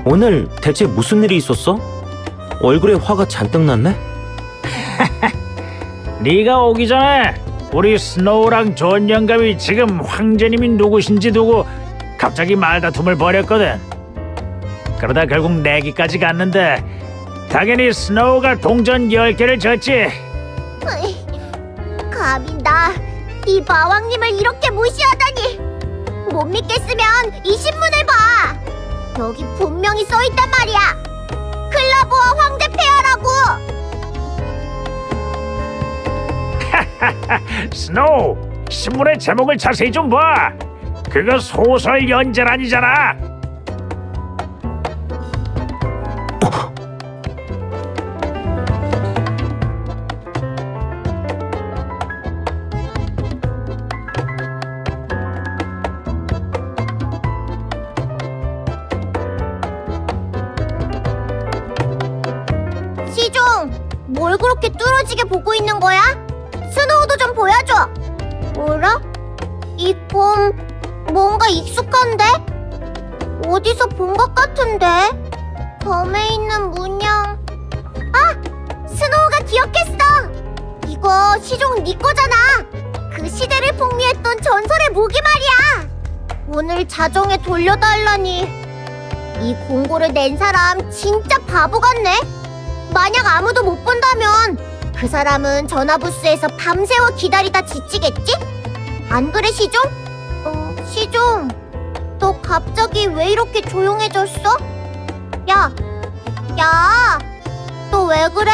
오늘 대체 무슨 일이 있었어? 얼굴에 화가 잔뜩 났네? 네가 오기 전에 우리 스노우랑 존 영감이 지금 황제님이 누구신지 두고 갑자기 말다툼을 벌였거든. 그러다 결국 내기까지 갔는데 당연히 스노우가 동전 10개를 졌지. 감히 이 마왕님을 이렇게 무시하다니. 못 믿겠으면 이 신문을 봐. 여기 분명히 써있단 말이야. 클라브와 황제 폐하라고. 스노우, 신문의 제목을 자세히 좀 봐. 그거 소설 연재란이잖아. 시종, 뭘 그렇게 뚫어지게 보고 있는 거야? 스노우도 좀 보여줘. 뭐라? 이 폼 뭔가 익숙한데? 어디서 본 것 같은데? 검에 있는 문양. 아! 스노우가 기억했어! 이거 시종 네 거잖아! 그 시대를 풍미했던 전설의 무기 말이야! 오늘 자정에 돌려달라니. 이 공고를 낸 사람 진짜 바보 같네? 만약 아무도 못 본다면 그 사람은 전화부스에서 밤새워 기다리다 지치겠지? 안 그래, 시종? 시종, 너 갑자기 왜 이렇게 조용해졌어? 야, 너 왜 그래?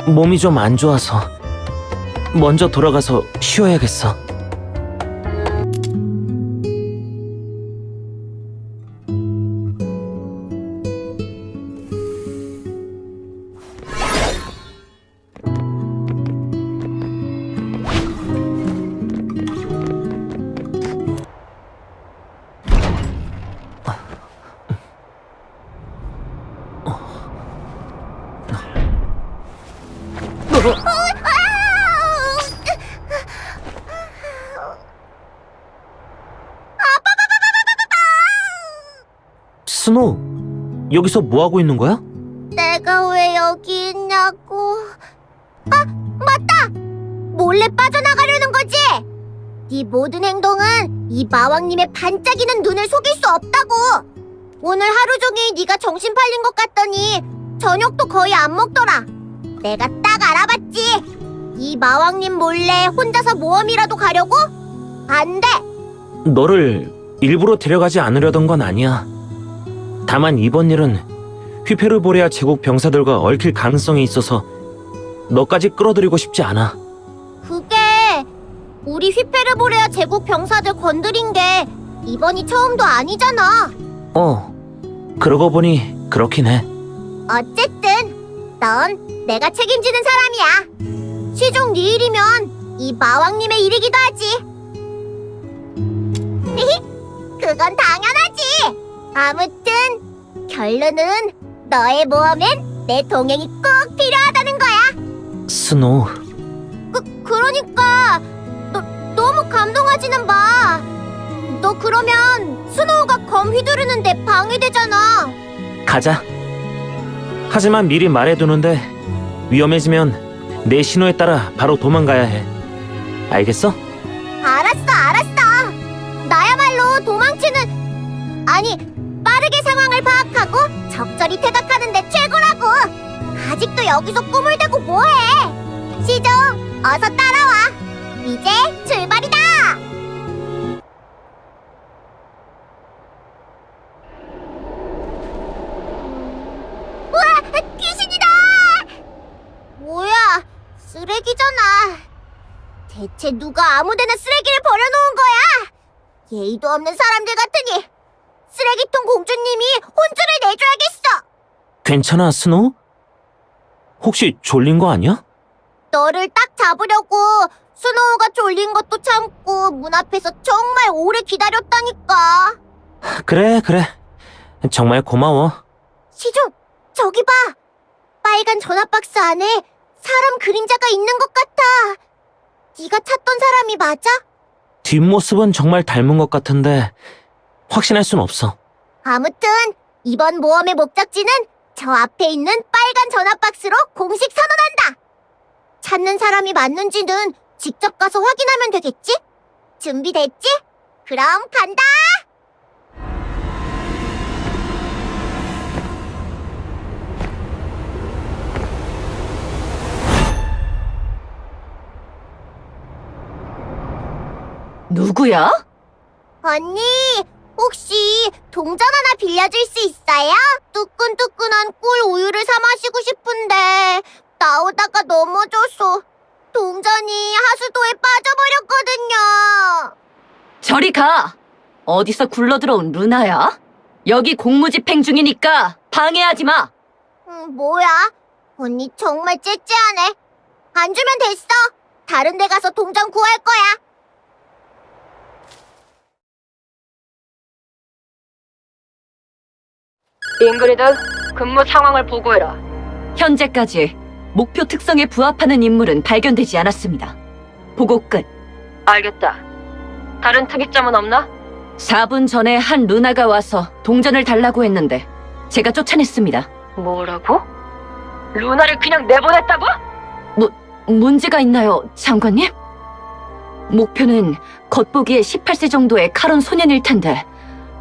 몸이 좀 안 좋아서 먼저 돌아가서 쉬어야겠어. 스노우, 여기서 뭐 하고 있는 거야? 내가 왜 여기 있냐고. 아, 맞다! 몰래 빠져나가려는 거지? 네 모든 행동은 이 마왕님의 반짝이는 눈을 속일 수 없다고. 오늘 하루 종일 네가 정신 팔린 것 같더니 저녁도 거의 안 먹더라. 내가 딱 알아봤지. 이 마왕님 몰래 혼자서 모험이라도 가려고? 안 돼! 너를 일부러 데려가지 않으려던 건 아니야. 다만 이번 일은 휘페르보레아 제국 병사들과 얽힐 가능성이 있어서 너까지 끌어들이고 싶지 않아. 그게 우리 휘페르보레아 제국 병사들 건드린 게 이번이 처음도 아니잖아. 그러고 보니 그렇긴 해. 어쨌든 넌 내가 책임지는 사람이야. 시종 네 일이면 이 마왕님의 일이기도 하지. 그건 당연하지. 아무튼 결론은 너의 모험엔 내 동행이 꼭 필요하다는 거야. 스노우, 그러니까 너무 감동하지는 마. 너 그러면 스노우가 검 휘두르는데 방해되잖아. 가자. 하지만 미리 말해두는데 위험해지면 내 신호에 따라 바로 도망가야 해. 알겠어? 알았어. 나야말로 아니, 빠르게 상황을 파악하고 적절히 퇴각하는 데 최고라고. 아직도 여기서 꿈을 대고 뭐해? 시종, 어서 따라와. 이제 출발이다. 우와, 귀신이다! 뭐야, 쓰레기잖아. 대체 누가 아무데나 쓰레기를 버려놓은 거야? 예의도 없는 사람들 같으니 쓰레기통 공주님이 혼쭐을 내줘야겠어. 괜찮아, 스노우? 혹시 졸린 거 아니야? 너를 딱 잡으려고 스노우가 졸린 것도 참고 문 앞에서 정말 오래 기다렸다니까. 그래. 정말 고마워. 시종, 저기 봐. 빨간 전화박스 안에 사람 그림자가 있는 것 같아. 네가 찾던 사람이 맞아? 뒷모습은 정말 닮은 것 같은데 확신할 순 없어. 아무튼 이번 모험의 목적지는 저 앞에 있는 빨간 전화 박스로 공식 선언한다. 찾는 사람이 맞는지는 직접 가서 확인하면 되겠지? 준비됐지? 그럼 간다! 누구야? 언니, 혹시 동전 하나 빌려줄 수 있어요? 뜨끈뜨끈한 꿀 우유를 사 마시고 싶은데 나오다가 넘어져서 동전이 하수도에 빠져버렸거든요. 저리 가! 어디서 굴러들어온 루나야? 여기 공무집행 중이니까 방해하지 마! 뭐야? 언니 정말 째째하네. 안 주면 됐어. 다른 데 가서 동전 구할 거야. 잉그리드, 근무 상황을 보고해라. 현재까지 목표 특성에 부합하는 인물은 발견되지 않았습니다. 보고 끝. 알겠다. 다른 특이점은 없나? 4분 전에 한 루나가 와서 동전을 달라고 했는데 제가 쫓아냈습니다. 뭐라고? 루나를 그냥 내보냈다고? 문제가 있나요, 장관님? 목표는 겉보기에 18세 정도의 카론 소년일 텐데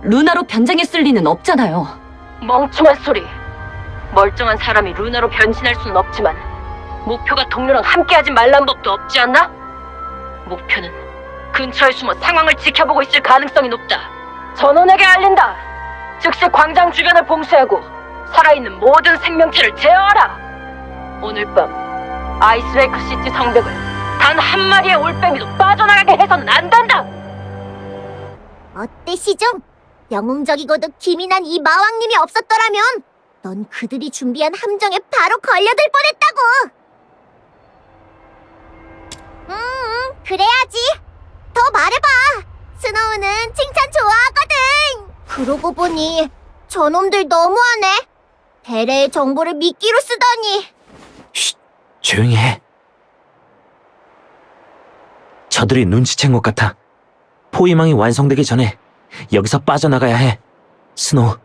루나로 변장했을 리는 없잖아요. 멍청한 소리. 멀쩡한 사람이 루나로 변신할 수는 없지만 목표가 동료랑 함께하지 말란 법도 없지 않나? 목표는 근처에 숨어 상황을 지켜보고 있을 가능성이 높다. 전원에게 알린다. 즉시 광장 주변을 봉쇄하고 살아있는 모든 생명체를 제어하라. 오늘 밤 아이스레이크 시티 성벽을 단 한 마리의 올빼미도 빠져나가게 해서는 안 된다. 어때 시종? 영웅적이고도 기민한 이 마왕님이 없었더라면 넌 그들이 준비한 함정에 바로 걸려들 뻔했다고. 그래야지. 더 말해봐. 스노우는 칭찬 좋아하거든. 그러고 보니 저놈들 너무하네. 베레의 정보를 미끼로 쓰다니. 쉿, 조용히 해. 저들이 눈치챈 것 같아. 포위망이 완성되기 전에 여기서 빠져나가야 해. 스노우,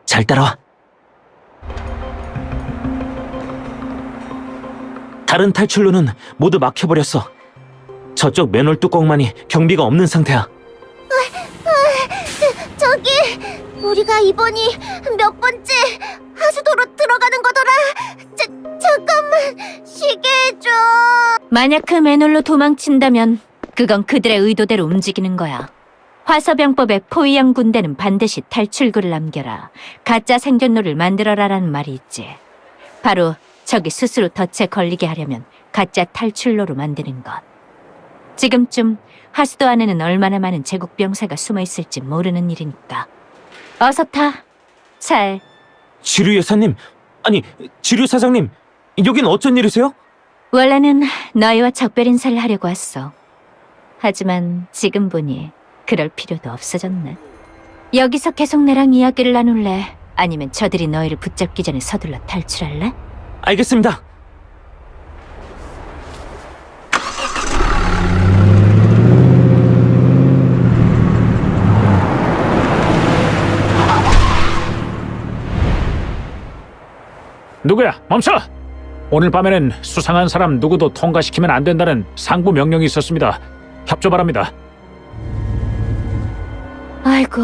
잘 따라와. 다른 탈출로는 모두 막혀버렸어. 저쪽 맨홀 뚜껑만이 경비가 없는 상태야. 저기 우리가 이번이 몇 번째 하수도로 들어가는 거더라. 잠깐만 쉬게 해줘. 만약 그 맨홀로 도망친다면 그건 그들의 의도대로 움직이는 거야. 화서병법의 포위형 군대는 반드시 탈출구를 남겨라, 가짜 생존로를 만들어라라는 말이 있지. 바로 적이 스스로 덫에 걸리게 하려면 가짜 탈출로로 만드는 것. 지금쯤 하수도 안에는 얼마나 많은 제국 병사가 숨어 있을지 모르는 일이니까. 어서 타. 잘. 지류 여사님, 아니 지류 사장님, 여긴 어쩐 일이세요? 원래는 너희와 작별 인사를 하려고 왔어. 하지만 지금 보니 그럴 필요도 없어졌네. 여기서 계속 나랑 이야기를 나눌래? 아니면 저들이 너희를 붙잡기 전에 서둘러 탈출할래? 알겠습니다. 누구야? 멈춰! 오늘 밤에는 수상한 사람 누구도 통과시키면 안 된다는 상부 명령이 있었습니다. 협조 바랍니다. 아이고,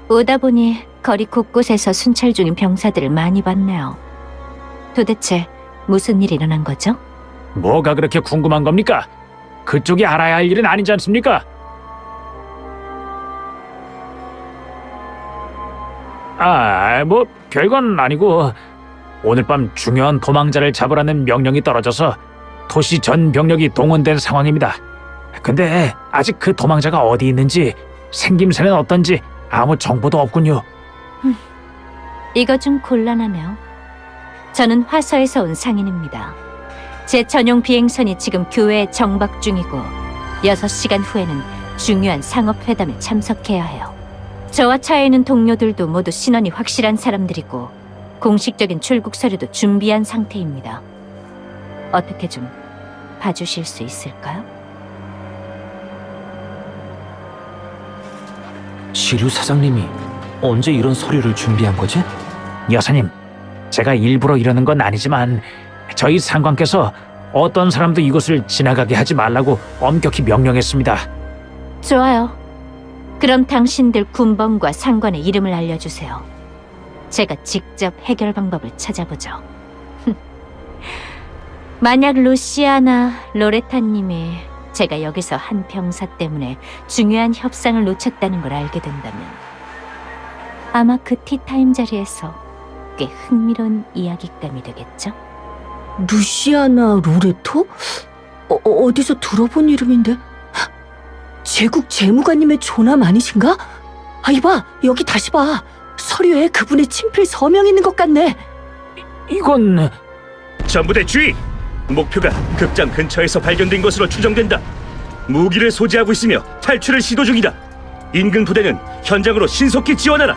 오다 보니 거리 곳곳에서 순찰 중인 병사들을 많이 봤네요. 도대체 무슨 일이 일어난 거죠? 뭐가 그렇게 궁금한 겁니까? 그쪽이 알아야 할 일은 아니지 않습니까? 뭐 별건 아니고 오늘 밤 중요한 도망자를 잡으라는 명령이 떨어져서 도시 전 병력이 동원된 상황입니다. 근데 아직 그 도망자가 어디 있는지 생김새는 어떤지 아무 정보도 없군요. 이거 좀 곤란하네요. 저는 화서에서 온 상인입니다. 제 전용 비행선이 지금 교외에 정박 중이고 6시간 후에는 중요한 상업회담에 참석해야 해요. 저와 차에 있는 동료들도 모두 신원이 확실한 사람들이고 공식적인 출국 서류도 준비한 상태입니다. 어떻게 좀 봐주실 수 있을까요? 지류 사장님이 언제 이런 서류를 준비한 거지? 여사님, 제가 일부러 이러는 건 아니지만 저희 상관께서 어떤 사람도 이곳을 지나가게 하지 말라고 엄격히 명령했습니다. 좋아요. 그럼 당신들 군번과 상관의 이름을 알려주세요. 제가 직접 해결 방법을 찾아보죠. 만약 루시아나 로레타님이 제가 여기서 한 병사 때문에 중요한 협상을 놓쳤다는 걸 알게 된다면 아마 그 티타임 자리에서 꽤 흥미로운 이야기감이 되겠죠? 루시아나 로레토? 어디서 들어본 이름인데? 제국 재무관님의 조남 아니신가? 아, 이봐, 여기 다시 봐. 서류에 그분의 친필 서명이 있는 것 같네. 이건... 전부대 주의! 목표가 극장 근처에서 발견된 것으로 추정된다. 무기를 소지하고 있으며 탈출을 시도 중이다. 인근 부대는 현장으로 신속히 지원하라.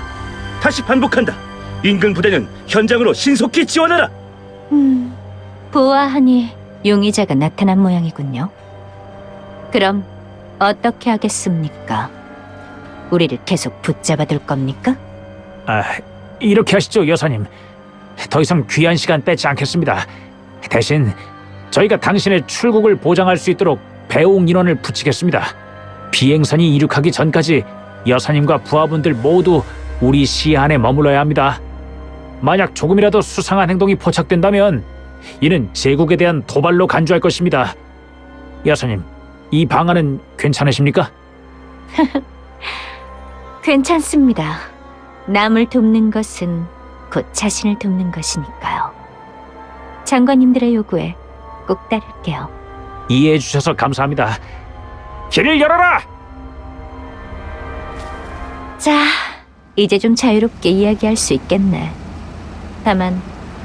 다시 반복한다. 인근 부대는 현장으로 신속히 지원하라. 보아하니 용의자가 나타난 모양이군요. 그럼 어떻게 하겠습니까? 우리를 계속 붙잡아둘 겁니까? 이렇게 하시죠, 여사님. 더 이상 귀한 시간 뺏지 않겠습니다. 대신 저희가 당신의 출국을 보장할 수 있도록 배웅 인원을 붙이겠습니다. 비행선이 이륙하기 전까지 여사님과 부하분들 모두 우리 시야 안에 머물러야 합니다. 만약 조금이라도 수상한 행동이 포착된다면 이는 제국에 대한 도발로 간주할 것입니다. 여사님, 이 방안은 괜찮으십니까? 괜찮습니다. 남을 돕는 것은 곧 자신을 돕는 것이니까요. 장관님들의 요구에 꼭 따를게요. 이해해 주셔서 감사합니다. 길을 열어라! 자, 이제 좀 자유롭게 이야기할 수 있겠네. 다만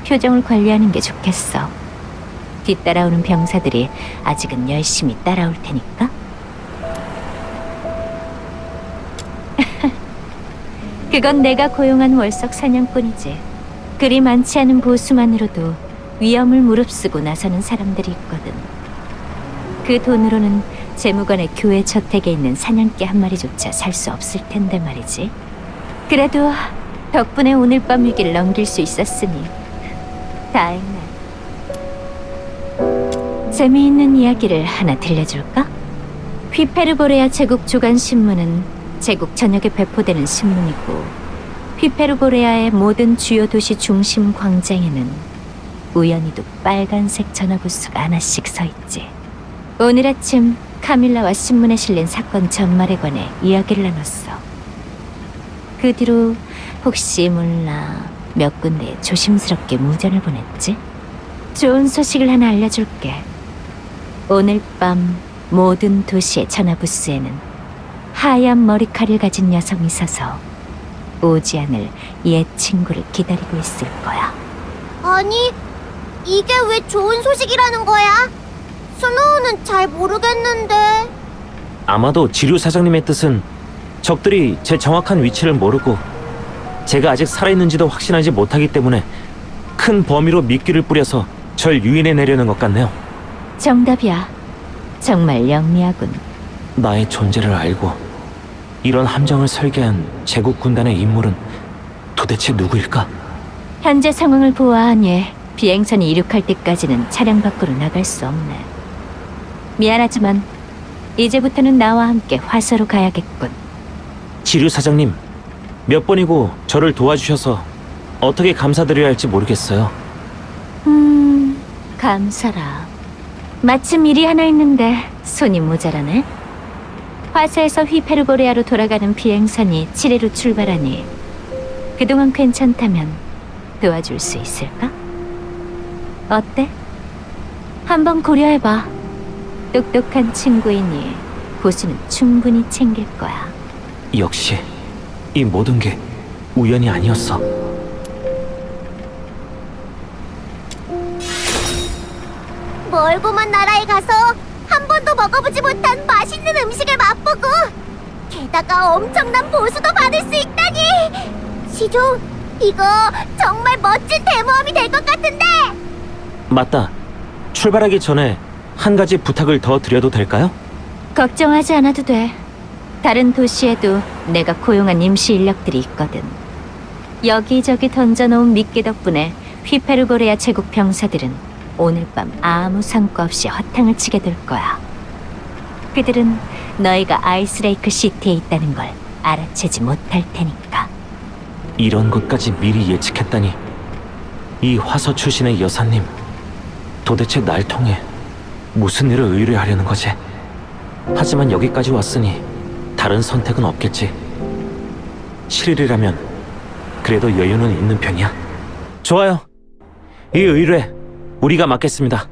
표정을 관리하는 게 좋겠어. 뒤따라오는 병사들이 아직은 열심히 따라올 테니까. 그건 내가 고용한 월석 사냥꾼이지. 그리 많지 않은 보수만으로도 위험을 무릅쓰고 나서는 사람들이 있거든. 그 돈으로는 재무관의 교회 저택에 있는 사냥개 한 마리조차 살 수 없을 텐데 말이지. 그래도 덕분에 오늘 밤 위기를 넘길 수 있었으니 다행이네. 재미있는 이야기를 하나 들려줄까? 휘페르보레아 제국 주간 신문은 제국 전역에 배포되는 신문이고, 휘페르보레아의 모든 주요 도시 중심 광장에는 우연히도 빨간색 전화부스가 하나씩 서 있지. 오늘 아침 카밀라와 신문에 실린 사건 전말에 관해 이야기를 나눴어. 그 뒤로 혹시 몰라 몇 군데에 조심스럽게 무전을 보냈지. 좋은 소식을 하나 알려줄게. 오늘 밤 모든 도시의 전화부스에는 하얀 머리칼을 가진 여성이 서서 오지 않을 옛 친구를 기다리고 있을 거야. 아니, 이게 왜 좋은 소식이라는 거야? 스노우는 잘 모르겠는데. 아마도 지류 사장님의 뜻은 적들이 제 정확한 위치를 모르고 제가 아직 살아있는지도 확신하지 못하기 때문에 큰 범위로 미끼를 뿌려서 절 유인해 내려는 것 같네요. 정답이야. 정말 영리하군. 나의 존재를 알고 이런 함정을 설계한 제국 군단의 인물은 도대체 누구일까? 현재 상황을 보아하니 비행선이 이륙할 때까지는 차량 밖으로 나갈 수 없네. 미안하지만 이제부터는 나와 함께 화서로 가야겠군. 지류 사장님, 몇 번이고 저를 도와주셔서 어떻게 감사드려야 할지 모르겠어요. 감사라. 마침 일이 하나 있는데 손이 모자라네. 화서에서 휘페르보레아로 돌아가는 비행선이 7회로 출발하니 그동안 괜찮다면 도와줄 수 있을까? 어때? 한번 고려해봐. 똑똑한 친구이니 보수는 충분히 챙길 거야. 역시 이 모든 게 우연이 아니었어. 멀고먼 나라에 가서 한 번도 먹어보지 못한 맛있는 음식을 맛보고 게다가 엄청난 보수도 받을 수 있다니! 시조, 이거 정말 멋진 대모험이 될 것 같은데! 맞다. 출발하기 전에 한 가지 부탁을 더 드려도 될까요? 걱정하지 않아도 돼. 다른 도시에도 내가 고용한 임시 인력들이 있거든. 여기저기 던져놓은 미끼 덕분에 휘페르보레아 제국 병사들은 오늘 밤 아무 상과 없이 허탕을 치게 될 거야. 그들은 너희가 아이스레이크 시티에 있다는 걸 알아채지 못할 테니까. 이런 것까지 미리 예측했다니. 이 화서 출신의 여사님, 도대체 날 통해 무슨 일을 의뢰하려는 거지? 하지만 여기까지 왔으니 다른 선택은 없겠지. 실일이라면 그래도 여유는 있는 편이야. 좋아요. 이 의뢰 우리가 맡겠습니다.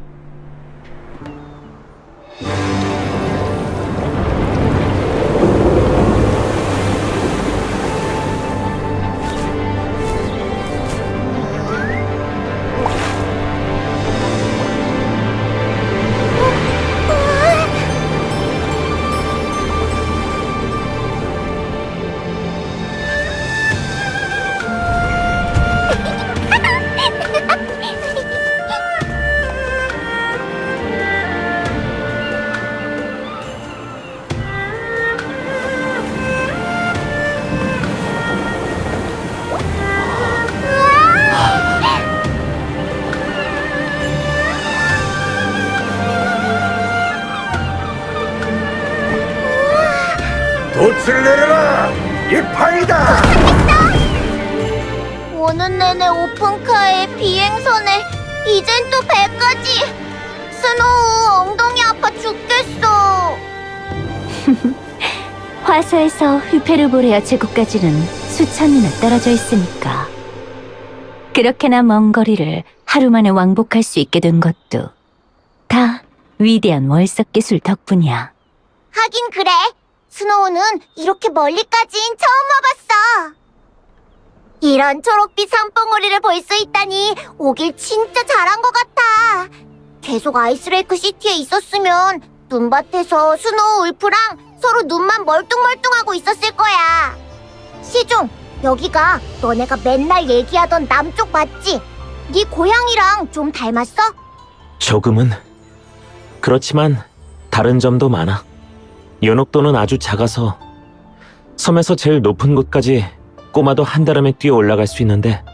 돛을 내려라! 이 판이다! 오는 내내 오픈카에 비행선에 이젠 또 배까지. 스노우 엉덩이 아파 죽겠어. 화서에서 휘페르보레아 제국까지는 수천리나 떨어져 있으니까. 그렇게나 먼 거리를 하루 만에 왕복할 수 있게 된 것도 다 위대한 월석 기술 덕분이야. 하긴 그래. 스노우는 이렇게 멀리까진 처음 와봤어. 이런 초록빛 산봉우리를 볼 수 있다니 오길 진짜 잘한 것 같아. 계속 아이스레이크 시티에 있었으면 눈밭에서 스노우 울프랑 서로 눈만 멀뚱멀뚱하고 있었을 거야. 시종, 여기가 너네가 맨날 얘기하던 남쪽 맞지? 네 고향이랑 좀 닮았어? 조금은. 그렇지만 다른 점도 많아. 연옥도는 아주 작아서 섬에서 제일 높은 곳까지 꼬마도 한달음에 뛰어 올라갈 수 있는데,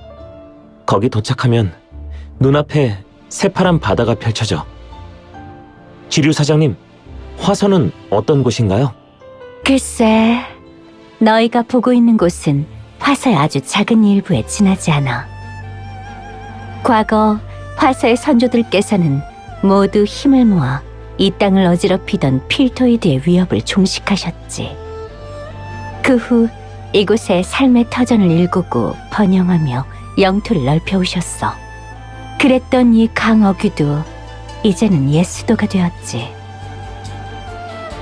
거기 도착하면 눈앞에 새파란 바다가 펼쳐져. 지류 사장님, 화서는 어떤 곳인가요? 글쎄, 너희가 보고 있는 곳은 화서의 아주 작은 일부에 지나지 않아. 과거 화서의 선조들께서는 모두 힘을 모아 이 땅을 어지럽히던 필토이드의 위협을 종식하셨지. 그 후 이곳에 삶의 터전을 일구고 번영하며 영토를 넓혀오셨어. 그랬던 이 강어귀도 이제는 옛 수도가 되었지.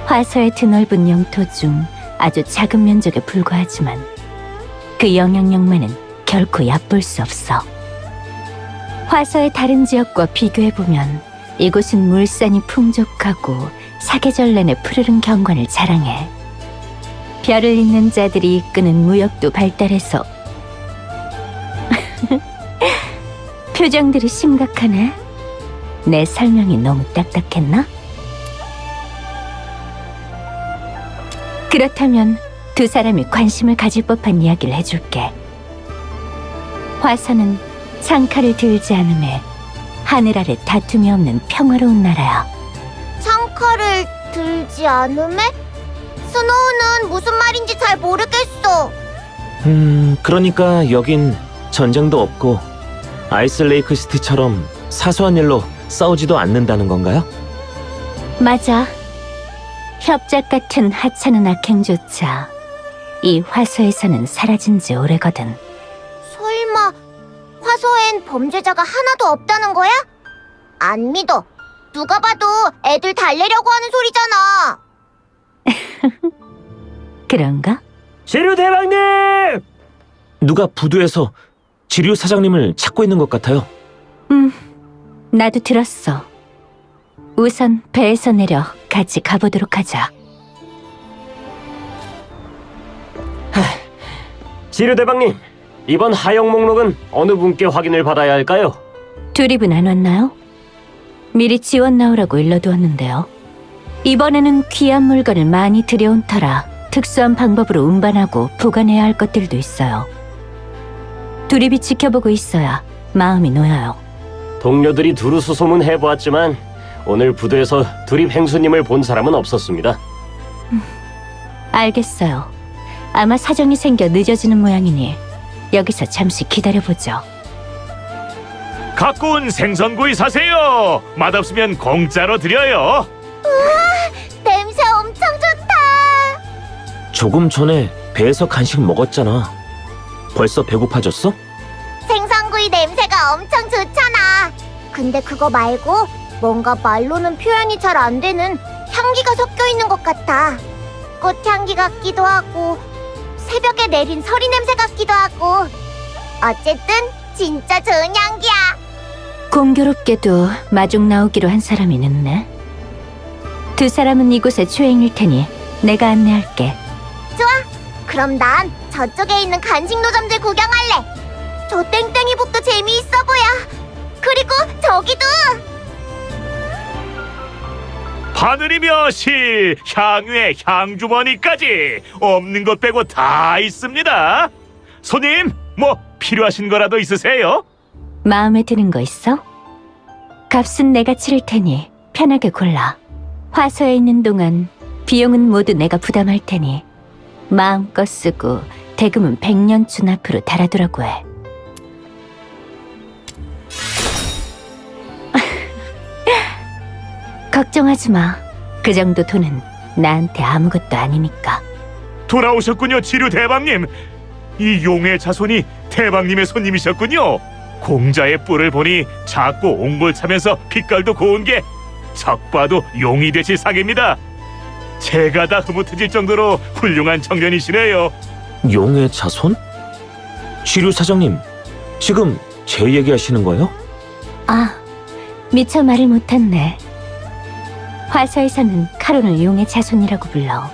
화서의 드넓은 영토 중 아주 작은 면적에 불과하지만 그 영향력만은 결코 얕볼 수 없어. 화서의 다른 지역과 비교해보면 이곳은 물산이 풍족하고 사계절 내내 푸르른 경관을 자랑해. 별을 잇는 자들이 이끄는 무역도 발달해서 표정들이 심각하네. 내 설명이 너무 딱딱했나? 그렇다면 두 사람이 관심을 가질 법한 이야기를 해줄게. 화서는 창칼을 들지 않음에 하늘 아래 다툼이 없는 평화로운 나라야. 창칼을 들지 않음에? 스노우는 무슨 말인지 잘 모르겠어. 그러니까 여긴 전쟁도 없고 아이스레이크 시티처럼 사소한 일로 싸우지도 않는다는 건가요? 맞아. 협작 같은 하찮은 악행조차 이 화서에서는 사라진 지 오래거든. 설마 화서엔 범죄자가 하나도 없다는 거야? 안 믿어. 누가 봐도 애들 달래려고 하는 소리잖아. 그런가? 지류 대왕님! 누가 부두에서 지류 사장님을 찾고 있는 것 같아요. 나도 들었어. 우선 배에서 내려 같이 가보도록 하자. 지류 대방님, 이번 하역 목록은 어느 분께 확인을 받아야 할까요? 두립은 안 왔나요? 미리 지원 나오라고 일러두었는데요. 이번에는 귀한 물건을 많이 들여온 터라 특수한 방법으로 운반하고 보관해야 할 것들도 있어요. 두립이 지켜보고 있어야 마음이 놓여요. 동료들이 두루 수소문 해보았지만 오늘 부두에서 두립 행수님을 본 사람은 없었습니다. 알겠어요. 아마 사정이 생겨 늦어지는 모양이니 여기서 잠시 기다려보죠. 갖고 온 생선구이 사세요. 맛없으면 공짜로 드려요. 냄새 엄청 좋다. 조금 전에 배에서 간식 먹었잖아. 벌써 배고파졌어? 생선구이 냄새가 엄청 좋잖아. 근데 그거 말고 뭔가 말로는 표현이 잘 안 되는 향기가 섞여 있는 것 같아. 꽃향기 같기도 하고 새벽에 내린 서리 냄새 같기도 하고. 어쨌든 진짜 좋은 향기야. 공교롭게도 마중 나오기로 한 사람이 늦네. 두 사람은 이곳에 초행일 테니 내가 안내할게. 그럼 난 저쪽에 있는 간식 노점들 구경할래. 저 땡땡이북도 재미있어 보여. 그리고 저기도. 바늘이 몇이 향유에 향주머니까지 없는 것 빼고 다 있습니다. 손님, 뭐 필요하신 거라도 있으세요? 마음에 드는 거 있어? 값은 내가 치를 테니 편하게 골라. 화서에 있는 동안 비용은 모두 내가 부담할 테니 마음껏 쓰고 대금은 100년쯤 앞으로 달아두라고 해. 걱정하지 마. 그 정도 돈은 나한테 아무것도 아니니까. 돌아오셨군요, 지류 대방님. 이 용의 자손이 대방님의 손님이셨군요. 공자의 뿔을 보니 작고 옹골차면서 빛깔도 고운 게 적 봐도 용이 되실 상입니다. 제가 다 흐뭇해질 정도로 훌륭한 청년이시네요. 용의 자손? 지류 사장님, 지금 제 얘기하시는 거예요? 아, 미처 말을 못했네. 화서에서는 카론을 용의 자손이라고 불러.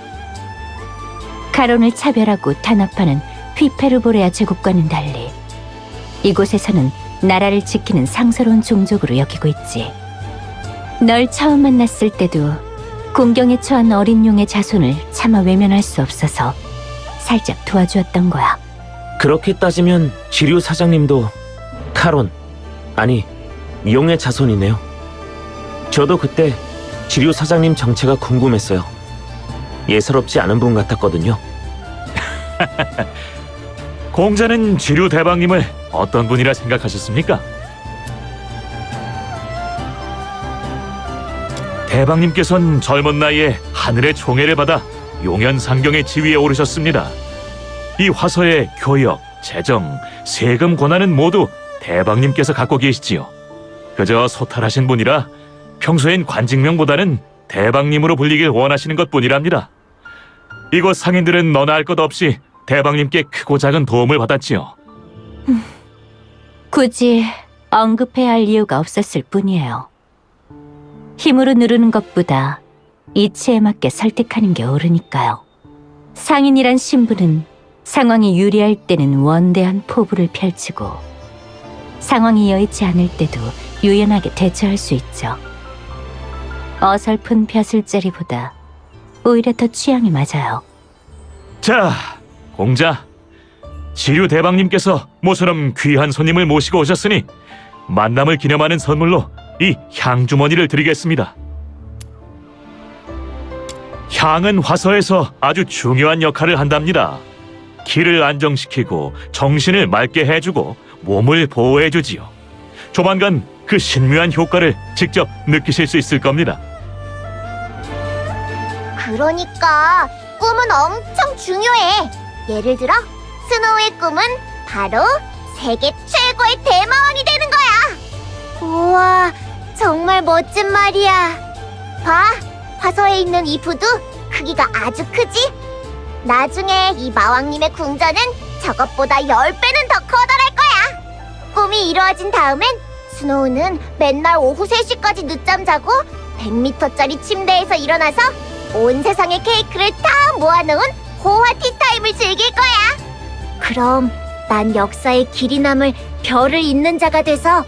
카론을 차별하고 탄압하는 휘페르보레아 제국과는 달리 이곳에서는 나라를 지키는 상서로운 종족으로 여기고 있지. 널 처음 만났을 때도 공경에 처한 어린 용의 자손을 차마 외면할 수 없어서 살짝 도와주었던 거야. 그렇게 따지면 지류 사장님도 카론, 아니 용의 자손이네요. 저도 그때 지류 사장님 정체가 궁금했어요. 예사롭지 않은 분 같았거든요. 공자는 지류 대방님을 어떤 분이라 생각하셨습니까? 대방님께서는 젊은 나이에 하늘의 총애를 받아 용현상경의 지위에 오르셨습니다. 이 화서의 교역, 재정, 세금 권한은 모두 대방님께서 갖고 계시지요. 그저 소탈하신 분이라 평소엔 관직명보다는 대방님으로 불리길 원하시는 것뿐이랍니다. 이곳 상인들은 너나 할 것 없이 대방님께 크고 작은 도움을 받았지요. 굳이 언급해야 할 이유가 없었을 뿐이에요. 힘으로 누르는 것보다 이치에 맞게 설득하는 게 옳으니까요. 상인이란 신분은 상황이 유리할 때는 원대한 포부를 펼치고 상황이 여의치 않을 때도 유연하게 대처할 수 있죠. 어설픈 벼슬자리보다 오히려 더 취향이 맞아요. 자, 공자, 지류 대방님께서 모처럼 귀한 손님을 모시고 오셨으니 만남을 기념하는 선물로 이 향주머니를 드리겠습니다. 향은 화서에서 아주 중요한 역할을 한답니다. 기를 안정시키고 정신을 맑게 해주고 몸을 보호해주지요. 조만간 그 신묘한 효과를 직접 느끼실 수 있을 겁니다. 그러니까 꿈은 엄청 중요해. 예를 들어 스노우의 꿈은 바로 세계 최고의 대마왕이 되는 거야. 우와, 정말 멋진 말이야. 봐, 화서에 있는 이 부두 크기가 아주 크지? 나중에 이 마왕님의 궁전은 저것보다 10배는 더 커다랄 거야. 꿈이 이루어진 다음엔 스노우는 맨날 오후 3시까지 늦잠 자고 100m짜리 침대에서 일어나서 온 세상의 케이크를 다 모아놓은 호화 티타임을 즐길 거야. 그럼 난 역사에 길이 남을 별을 잇는 자가 돼서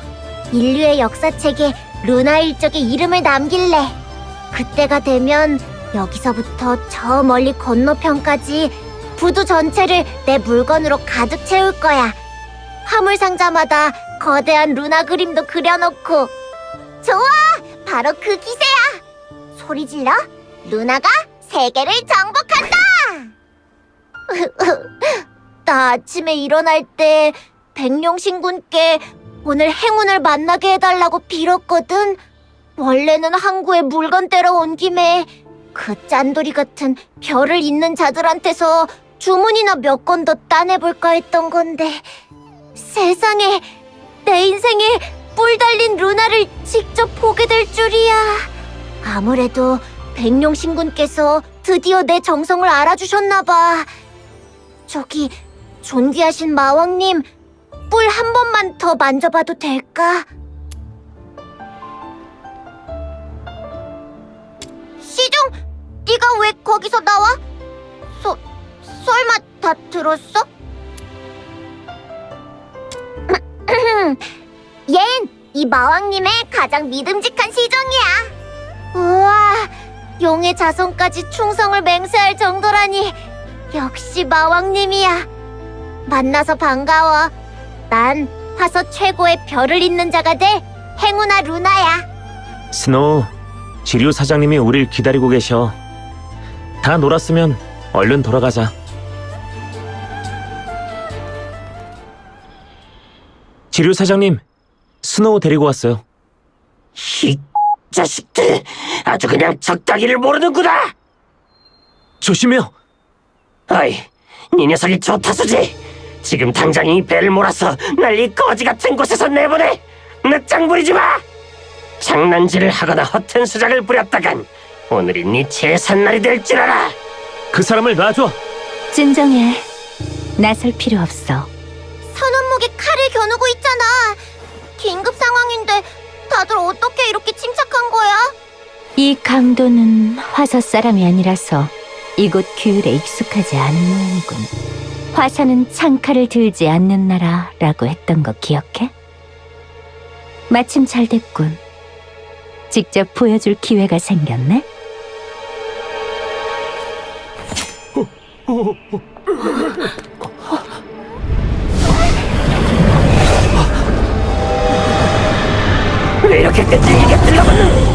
인류의 역사책에 루나 일족의 이름을 남길래. 그때가 되면 여기서부터 저 멀리 건너편까지 부두 전체를 내 물건으로 가득 채울 거야. 화물 상자마다 거대한 루나 그림도 그려놓고. 좋아! 바로 그 기세야! 소리 질러! 루나가 세계를 정복한다! 나 아침에 일어날 때 백룡신군께 오늘 행운을 만나게 해달라고 빌었거든. 원래는 항구에 물건 떼러 온 김에 그 짠돌이 같은 별을 잇는 자들한테서 주문이나 몇 건 더 따내볼까 했던 건데, 세상에 내 인생에 뿔 달린 루나를 직접 보게 될 줄이야. 아무래도 백룡신군께서 드디어 내 정성을 알아주셨나봐. 저기 존귀하신 마왕님, 뿔 한 번만 더 만져봐도 될까? 시종, 네가 왜 거기서 나와? 설마 다 들었어? 얜 이 마왕님의 가장 믿음직한 시종이야. 우와, 용의 자손까지 충성을 맹세할 정도라니. 역시 마왕님이야. 만나서 반가워. 난 화서 최고의 별을 잇는 자가 될 행운아 루나야. 스노우, 지류 사장님이 우릴 기다리고 계셔. 다 놀았으면 얼른 돌아가자. 지류 사장님, 스노우 데리고 왔어요. 이 자식들 아주 그냥 적당히를 모르는구나. 조심해요. 어이, 네 녀석이 좋다수지. 지금 당장 이 배를 몰아서 날 이 거지 같은 곳에서 내보내. 늦장 부리지 마. 장난질을 하거나 허튼 수작을 부렸다간 오늘이 네 재산날이 될 줄 알아. 그 사람을 놔줘. 진정해. 나설 필요 없어. 선원목에 칼을 겨누고 있잖아. 긴급 상황인데 다들 어떻게 이렇게 침착한 거야? 이 강도는 화서 사람이 아니라서 이곳 규율에 익숙하지 않은 모양이군. 화서는 창칼을 들지 않는 나라라고 했던 거 기억해? 마침 잘 됐군. 직접 보여줄 기회가 생겼네? 왜 이렇게 끈질기게 들러붙는?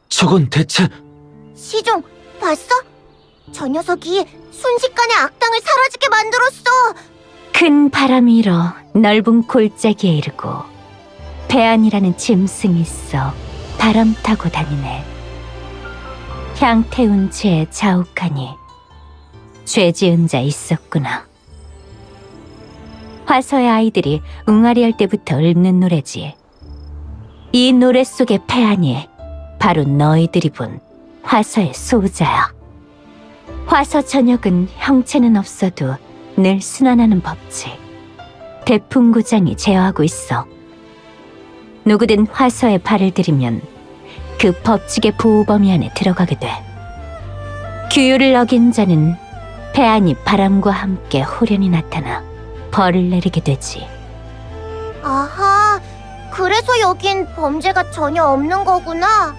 저건 대체... 시종, 봤어? 저 녀석이 순식간에 악당을 사라지게 만들었어. 큰 바람이 일어 넓은 골짜기에 이르고 배안이라는 짐승이 있어 바람 타고 다니네. 향태운 죄에 자욱하니 죄 지은 자 있었구나. 화서의 아이들이 웅아리할 때부터 읊는 노래지. 이 노래 속의 패안이 바로 너희들이 본 화서의 소자야. 화서 전역은 형체는 없어도 늘 순환하는 법칙. 대풍구장이 제어하고 있어. 누구든 화서에 발을 들이면 그 법칙의 보호 범위 안에 들어가게 돼. 규율을 어긴 자는 패안이 바람과 함께 호련히 나타나 벌을 내리게 되지. 아하, 그래서 여긴 범죄가 전혀 없는 거구나.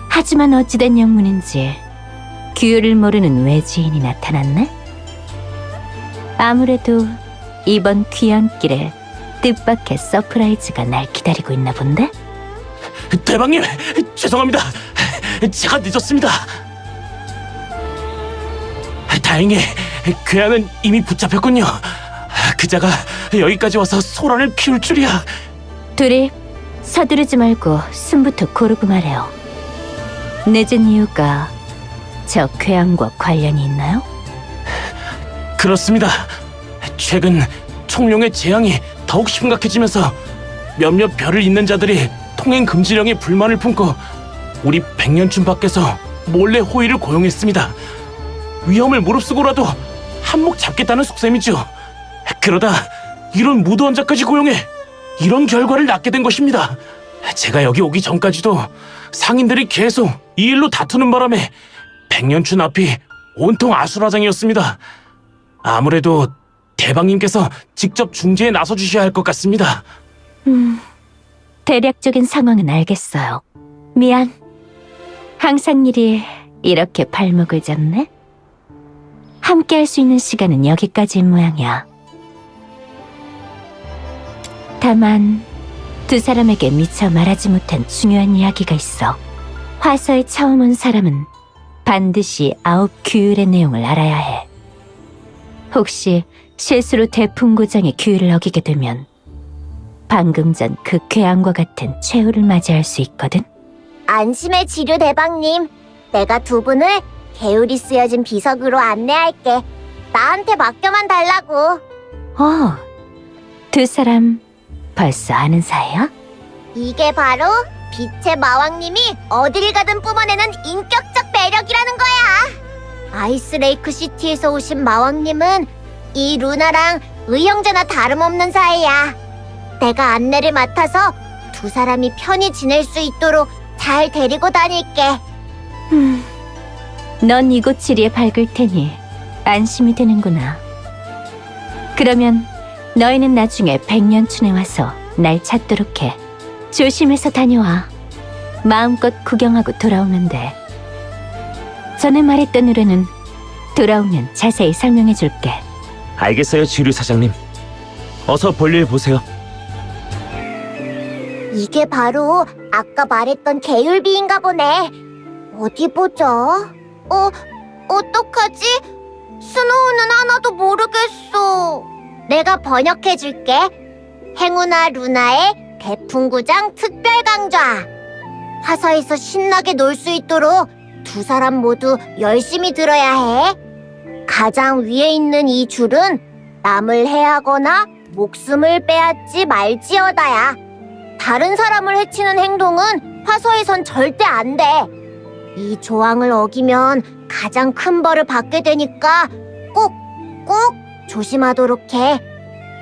하지만 어찌된 영문인지 규율을 모르는 외지인이 나타났네? 아무래도 이번 귀향길에 뜻밖의 서프라이즈가 날 기다리고 있나 본데? 대방님, 죄송합니다. 제가 늦었습니다. 다행히 괴한은 이미 붙잡혔군요. 그자가 여기까지 와서 소란을 피울 줄이야. 둘이 서두르지 말고 숨부터 고르고 말해요. 늦은 이유가 저 괴한과 관련이 있나요? 그렇습니다. 최근 총룡의 재앙이 더욱 심각해지면서 몇몇 별을 잇는 자들이 통행 금지령에 불만을 품고 우리 백년춘 밖에서 몰래 호위를 고용했습니다. 위험을 무릅쓰고라도 한몫 잡겠다는 속셈이죠. 그러다 이런 무도원자까지 고용해 이런 결과를 낳게 된 것입니다. 제가 여기 오기 전까지도 상인들이 계속 이 일로 다투는 바람에 백년춘 앞이 온통 아수라장이었습니다. 아무래도 대방님께서 직접 중재에 나서 주셔야 할 것 같습니다. 대략적인 상황은 알겠어요. 미안. 항상 일이 이렇게 발목을 잡네? 함께 할 수 있는 시간은 여기까지인 모양이야. 다만 두 사람에게 미처 말하지 못한 중요한 이야기가 있어. 화서에 처음 온 사람은 반드시 9 규율의 내용을 알아야 해. 혹시 실수로 대풍구장의 규율을 어기게 되면 방금 전 그 괴한과 같은 최후를 맞이할 수 있거든. 안심해 지류 대방님. 내가 두 분을 개울이 쓰여진 비석으로 안내할게. 나한테 맡겨만 달라고. 두 사람 벌써 아는 사이야? 이게 바로 빛의 마왕님이 어딜 가든 뿜어내는 인격적 매력이라는 거야. 아이스레이크 시티에서 오신 마왕님은 이 루나랑 의형제나 다름없는 사이야. 내가 안내를 맡아서 두 사람이 편히 지낼 수 있도록 잘 데리고 다닐게. 넌 이곳 지리에 밝을 테니 안심이 되는구나. 그러면 너희는 나중에 백년촌에 와서 날 찾도록 해. 조심해서 다녀와. 마음껏 구경하고 돌아오면 돼. 전에 말했던 의뢰는 돌아오면 자세히 설명해 줄게. 알겠어요, 지류 사장님. 어서 볼일 보세요. 이게 바로 아까 말했던 계율비인가 보네. 어디 보자. 어떡하지? 스노우는 하나도 모르겠어. 내가 번역해줄게. 행운아 루나의 대풍구장 특별강좌. 화서에서 신나게 놀 수 있도록 두 사람 모두 열심히 들어야 해. 가장 위에 있는 이 줄은 남을 해하거나 목숨을 빼앗지 말지어다야. 다른 사람을 해치는 행동은 화서에선 절대 안 돼. 이 조항을 어기면 가장 큰 벌을 받게 되니까 꼭 조심하도록 해.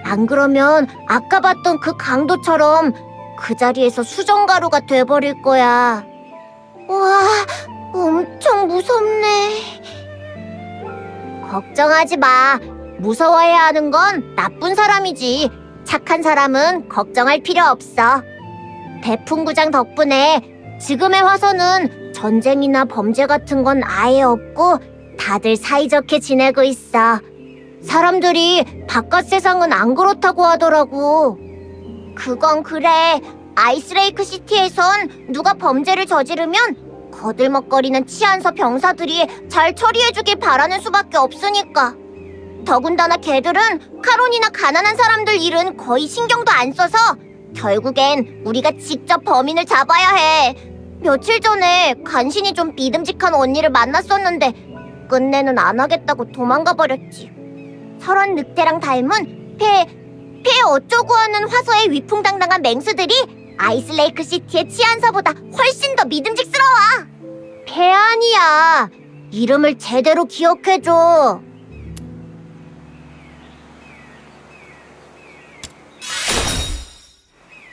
안 그러면 아까 봤던 그 강도처럼 그 자리에서 수정가루가 돼버릴 거야. 와, 엄청 무섭네. 걱정하지 마. 무서워해야 하는 건 나쁜 사람이지. 착한 사람은 걱정할 필요 없어. 대풍구장 덕분에 지금의 화서는 전쟁이나 범죄 같은 건 아예 없고 다들 사이좋게 지내고 있어. 사람들이 바깥 세상은 안 그렇다고 하더라고. 그건 그래. 아이스레이크 시티에선 누가 범죄를 저지르면 거들먹거리는 치안서 병사들이 잘 처리해주길 바라는 수밖에 없으니까. 더군다나 걔들은 카론이나 가난한 사람들 일은 거의 신경도 안 써서 결국엔 우리가 직접 범인을 잡아야 해. 며칠 전에 간신히 좀 믿음직한 언니를 만났었는데 끝내는 안 하겠다고 도망가 버렸지. 설원 늑대랑 닮은 폐 어쩌고 하는 화서의 위풍당당한 맹수들이 아이스레이크 시티의 치안서보다 훨씬 더 믿음직스러워. 폐 아니야. 이름을 제대로 기억해줘.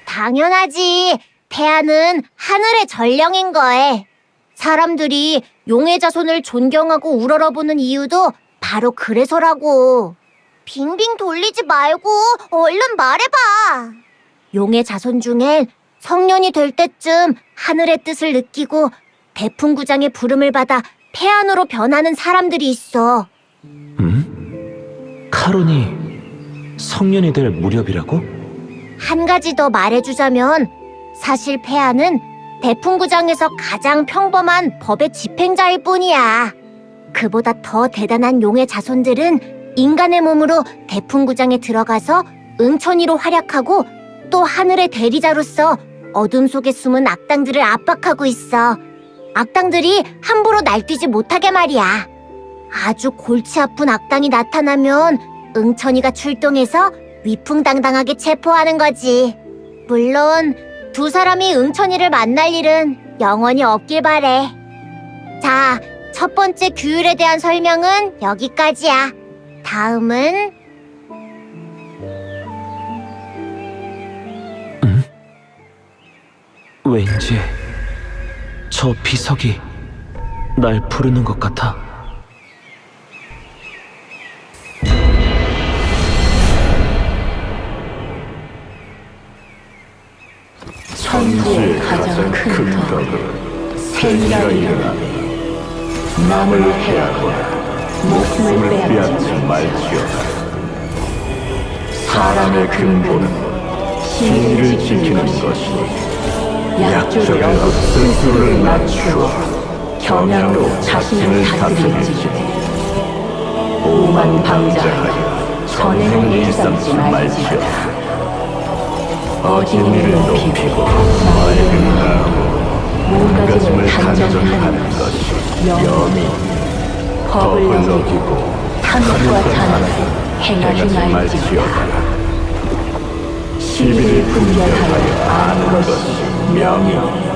당연하지. 폐하는 하늘의 전령인걸. 사람들이 용의 자손을 존경하고 우러러보는 이유도 바로 그래서라고. 빙빙 돌리지 말고 얼른 말해봐. 용의 자손 중엔 성년이 될 때쯤 하늘의 뜻을 느끼고 대풍구장의 부름을 받아 폐안으로 변하는 사람들이 있어. 카론이 성년이 될 무렵이라고? 한 가지 더 말해주자면 사실 폐하는 대풍구장에서 가장 평범한 법의 집행자일 뿐이야. 그보다 더 대단한 용의 자손들은 인간의 몸으로 대풍구장에 들어가서 응천이로 활약하고 또 하늘의 대리자로서 어둠 속에 숨은 악당들을 압박하고 있어. 악당들이 함부로 날뛰지 못하게 말이야. 아주 골치 아픈 악당이 나타나면 응천이가 출동해서 위풍당당하게 체포하는 거지. 물론 두 사람이 응천이를 만날 일은 영원히 없길 바래. 자, 첫 번째 규율에 대한 설명은 여기까지야. 다음은 왠지 저 비석이 날 부르는 것 같아. 가장 큰 덕을 생이라 이르나니 남을 해하거나 목숨을 빼앗지 말지어다. 사람의 근본은 신의를 지키는 것이니 약조를 얻어 스스로를 낮추어 경향으로 자신을 다스릴지니 오만 방자하여 전에는 일삼지 말지어다. 어진 이를 높이고 맑은 하고 온가짐을 단정하는 것이 영이 법을 어기고 탐욕과 잔을 행하지 말지어다. 시비를 분별하여 아는 것이 명이니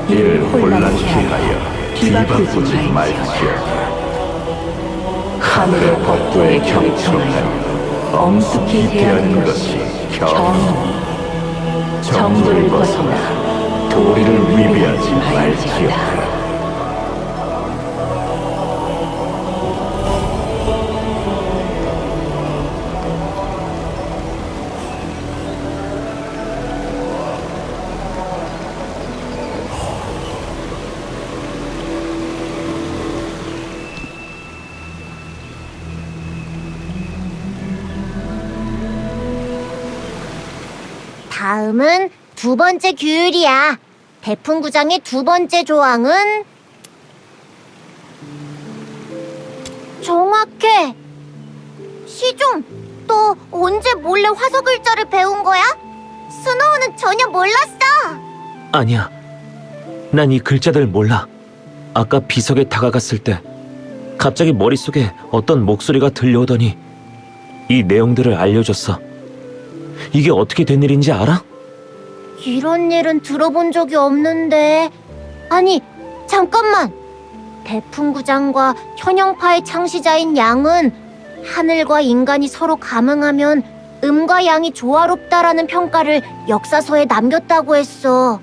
이를 혼란케 하여 뒤바꾸지 말지어다. 하늘의 법도에 경청하여 엄숙히 대하는 것이 경이니 정도를 벗어나 도리를 위배하지 말지어다. 다음은 두 번째 규율이야. 대풍구장의 두 번째 조항은 정확해. 시종, 너 언제 몰래 화서 글자를 배운 거야? 스노우는 전혀 몰랐어. 아니야. 난 이 글자들 몰라. 아까 비석에 다가갔을 때 갑자기 머릿속에 어떤 목소리가 들려오더니 이 내용들을 알려줬어. 이게 어떻게 된 일인지 알아? 이런 일은 들어본 적이 없는데. 아니, 잠깐만. 대풍구장과 현영파의 창시자인 양은 하늘과 인간이 서로 감응하면 음과 양이 조화롭다라는 평가를 역사서에 남겼다고 했어.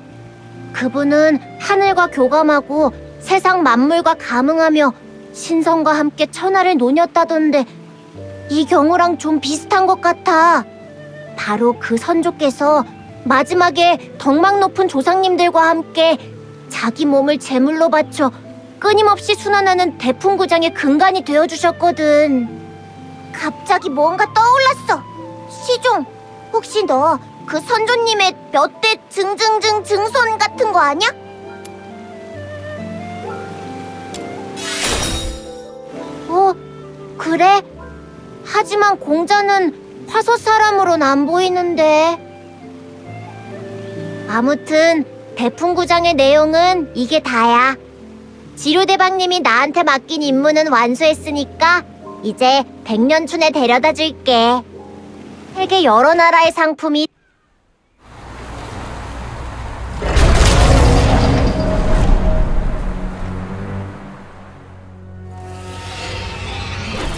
그분은 하늘과 교감하고 세상 만물과 감응하며 신성과 함께 천하를 논였다던데 이 경우랑 좀 비슷한 것 같아. 바로 그 선조께서 마지막에 덕망 높은 조상님들과 함께 자기 몸을 제물로 바쳐 끊임없이 순환하는 대풍구장의 근간이 되어주셨거든. 갑자기 뭔가 떠올랐어. 시종, 혹시 너 그 선조님의 몇 대 증증증 증손 같은 거 아냐? 그래? 하지만 공자는 화서 사람으론 안 보이는데. 아무튼 대풍구장의 내용은 이게 다야. 지료대방님이 나한테 맡긴 임무는 완수했으니까 이제 백년춘에 데려다 줄게. 세계 여러 나라의 상품이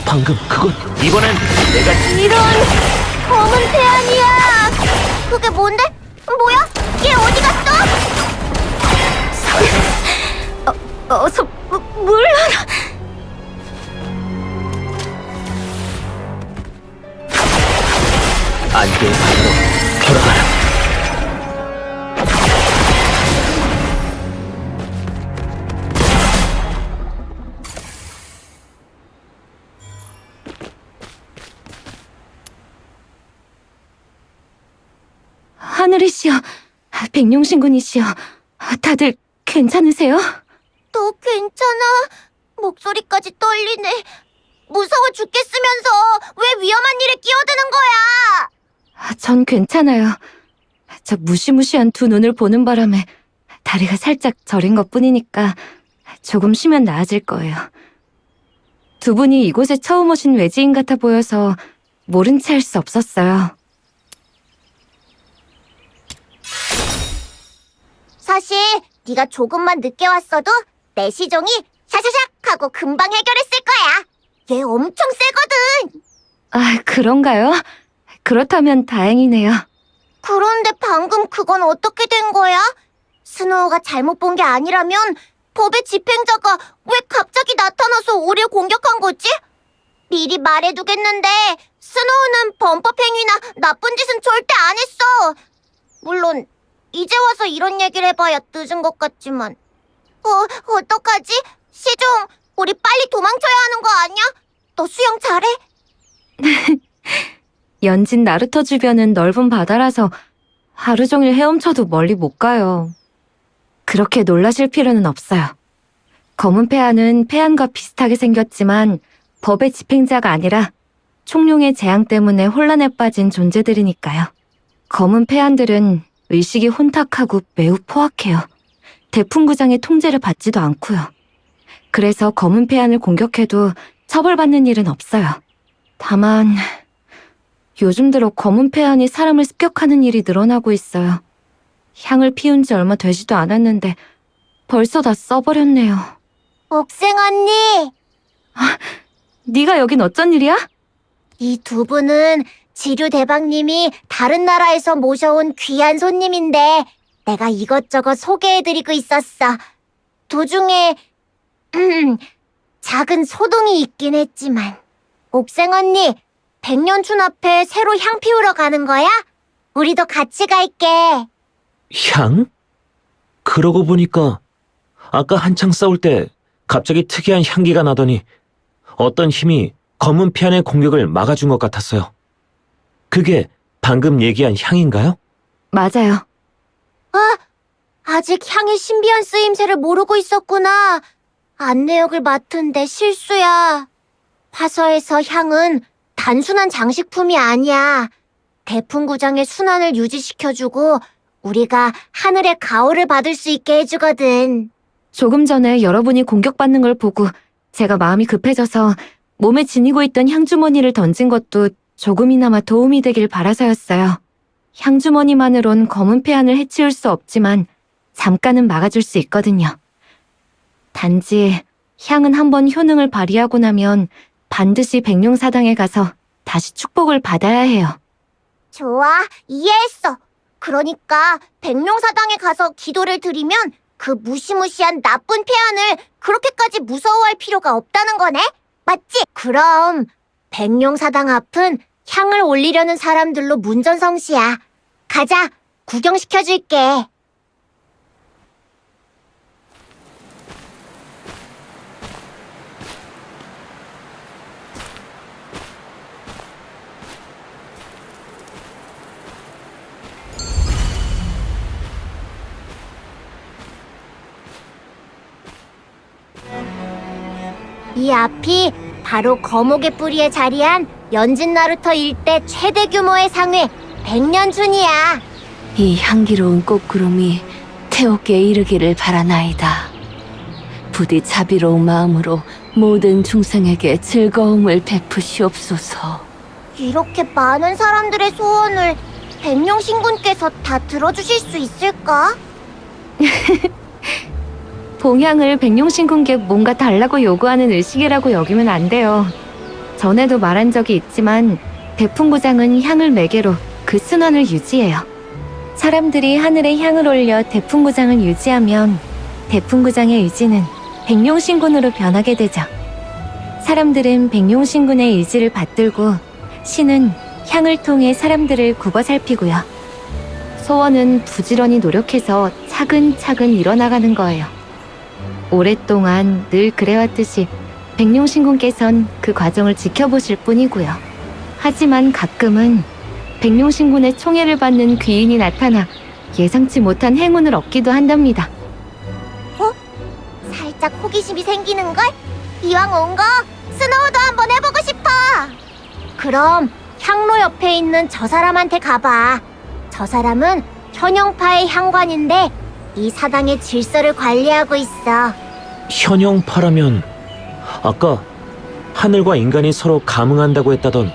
방금 그건 이번엔 내가 이런 검은 태양이야. 그게 뭔데? 뭐야? 얘 어디 갔어? 어서 물러나. 안개의 바다로 돌아가라. 하늘이시여, 백룡신군이시여, 다들 괜찮으세요? 너 괜찮아? 목소리까지 떨리네. 무서워 죽겠으면서 왜 위험한 일에 끼어드는 거야? 전 괜찮아요. 저 무시무시한 두 눈을 보는 바람에 다리가 살짝 저린 것뿐이니까 조금 쉬면 나아질 거예요. 두 분이 이곳에 처음 오신 외지인 같아 보여서 모른 채 할 수 없었어요. 사실 네가 조금만 늦게 왔어도 내 시종이 샤샤샥 하고 금방 해결했을 거야. 얘 엄청 세거든. 아, 그런가요? 그렇다면 다행이네요. 그런데 방금 그건 어떻게 된 거야? 스노우가 잘못 본 게 아니라면 법의 집행자가 왜 갑자기 나타나서 우릴 공격한 거지? 미리 말해두겠는데 스노우는 범법 행위나 나쁜 짓은 절대 안 했어. 물론 이제 와서 이런 얘기를 해봐야 늦은 것 같지만. 어떡하지? 시종, 우리 빨리 도망쳐야 하는 거 아니야? 너 수영 잘해? 연진 나루터 주변은 넓은 바다라서 하루 종일 헤엄쳐도 멀리 못 가요. 그렇게 놀라실 필요는 없어요. 검은 폐하는 폐한과 비슷하게 생겼지만 법의 집행자가 아니라 총룡의 재앙 때문에 혼란에 빠진 존재들이니까요. 검은 폐한들은 의식이 혼탁하고 매우 포악해요. 대풍구장의 통제를 받지도 않고요. 그래서 검은 폐한을 공격해도 처벌받는 일은 없어요. 다만 요즘 들어 검은 폐한이 사람을 습격하는 일이 늘어나고 있어요. 향을 피운 지 얼마 되지도 않았는데 벌써 다 써버렸네요. 옥생 언니, 네가 여긴 어쩐 일이야? 이 두 분은 지류대방님이 다른 나라에서 모셔온 귀한 손님인데 내가 이것저것 소개해드리고 있었어. 도중에 작은 소동이 있긴 했지만. 옥생 언니, 백년춘 앞에 새로 향 피우러 가는 거야? 우리도 같이 갈게. 향? 그러고 보니까 아까 한창 싸울 때 갑자기 특이한 향기가 나더니 어떤 힘이 검은 피안의 공격을 막아준 것 같았어요. 그게 방금 얘기한 향인가요? 맞아요. 아직 향의 신비한 쓰임새를 모르고 있었구나. 안내역을 맡은 내 실수야. 화서에서 향은 단순한 장식품이 아니야. 대풍구장의 순환을 유지시켜주고 우리가 하늘의 가호를 받을 수 있게 해주거든. 조금 전에 여러분이 공격받는 걸 보고 제가 마음이 급해져서 몸에 지니고 있던 향주머니를 던진 것도 조금이나마 도움이 되길 바라서였어요. 향주머니만으론 검은 폐한을 해치울 수 없지만 잠깐은 막아줄 수 있거든요. 단지 향은 한번 효능을 발휘하고 나면 반드시 백룡사당에 가서 다시 축복을 받아야 해요. 좋아, 이해했어. 그러니까 백룡사당에 가서 기도를 드리면 그 무시무시한 나쁜 폐한을 그렇게까지 무서워할 필요가 없다는 거네? 맞지? 그럼 백룡사당 앞은 향을 올리려는 사람들로 문전성시야. 가자, 구경시켜줄게. 이 앞이 바로 거목의 뿌리에 자리한 연진 나루터 일대 최대 규모의 상회 백년춘이야. 이 향기로운 꽃구름이 태옥에 이르기를 바라나이다. 부디 자비로운 마음으로 모든 중생에게 즐거움을 베푸시옵소서. 이렇게 많은 사람들의 소원을 백룡신군께서 다 들어주실 수 있을까? 봉향을 백룡신군께 뭔가 달라고 요구하는 의식이라고 여기면 안 돼요. 전에도 말한 적이 있지만 대풍구장은 향을 매개로 그 순환을 유지해요. 사람들이 하늘에 향을 올려 대풍구장을 유지하면 대풍구장의 의지는 백룡신군으로 변하게 되죠. 사람들은 백룡신군의 의지를 받들고 신은 향을 통해 사람들을 굽어 살피고요. 소원은 부지런히 노력해서 차근차근 이뤄나가는 거예요. 오랫동안 늘 그래왔듯이 백룡신군께선 그 과정을 지켜보실 뿐이고요. 하지만 가끔은 백룡신군의 총애를 받는 귀인이 나타나 예상치 못한 행운을 얻기도 한답니다. 살짝 호기심이 생기는걸? 이왕 온 거 스노우도 한번 해보고 싶어. 그럼 향로 옆에 있는 저 사람한테 가봐. 저 사람은 현영파의 향관인데 이 사당의 질서를 관리하고 있어. 현영파라면 아까 하늘과 인간이 서로 감응한다고 했다던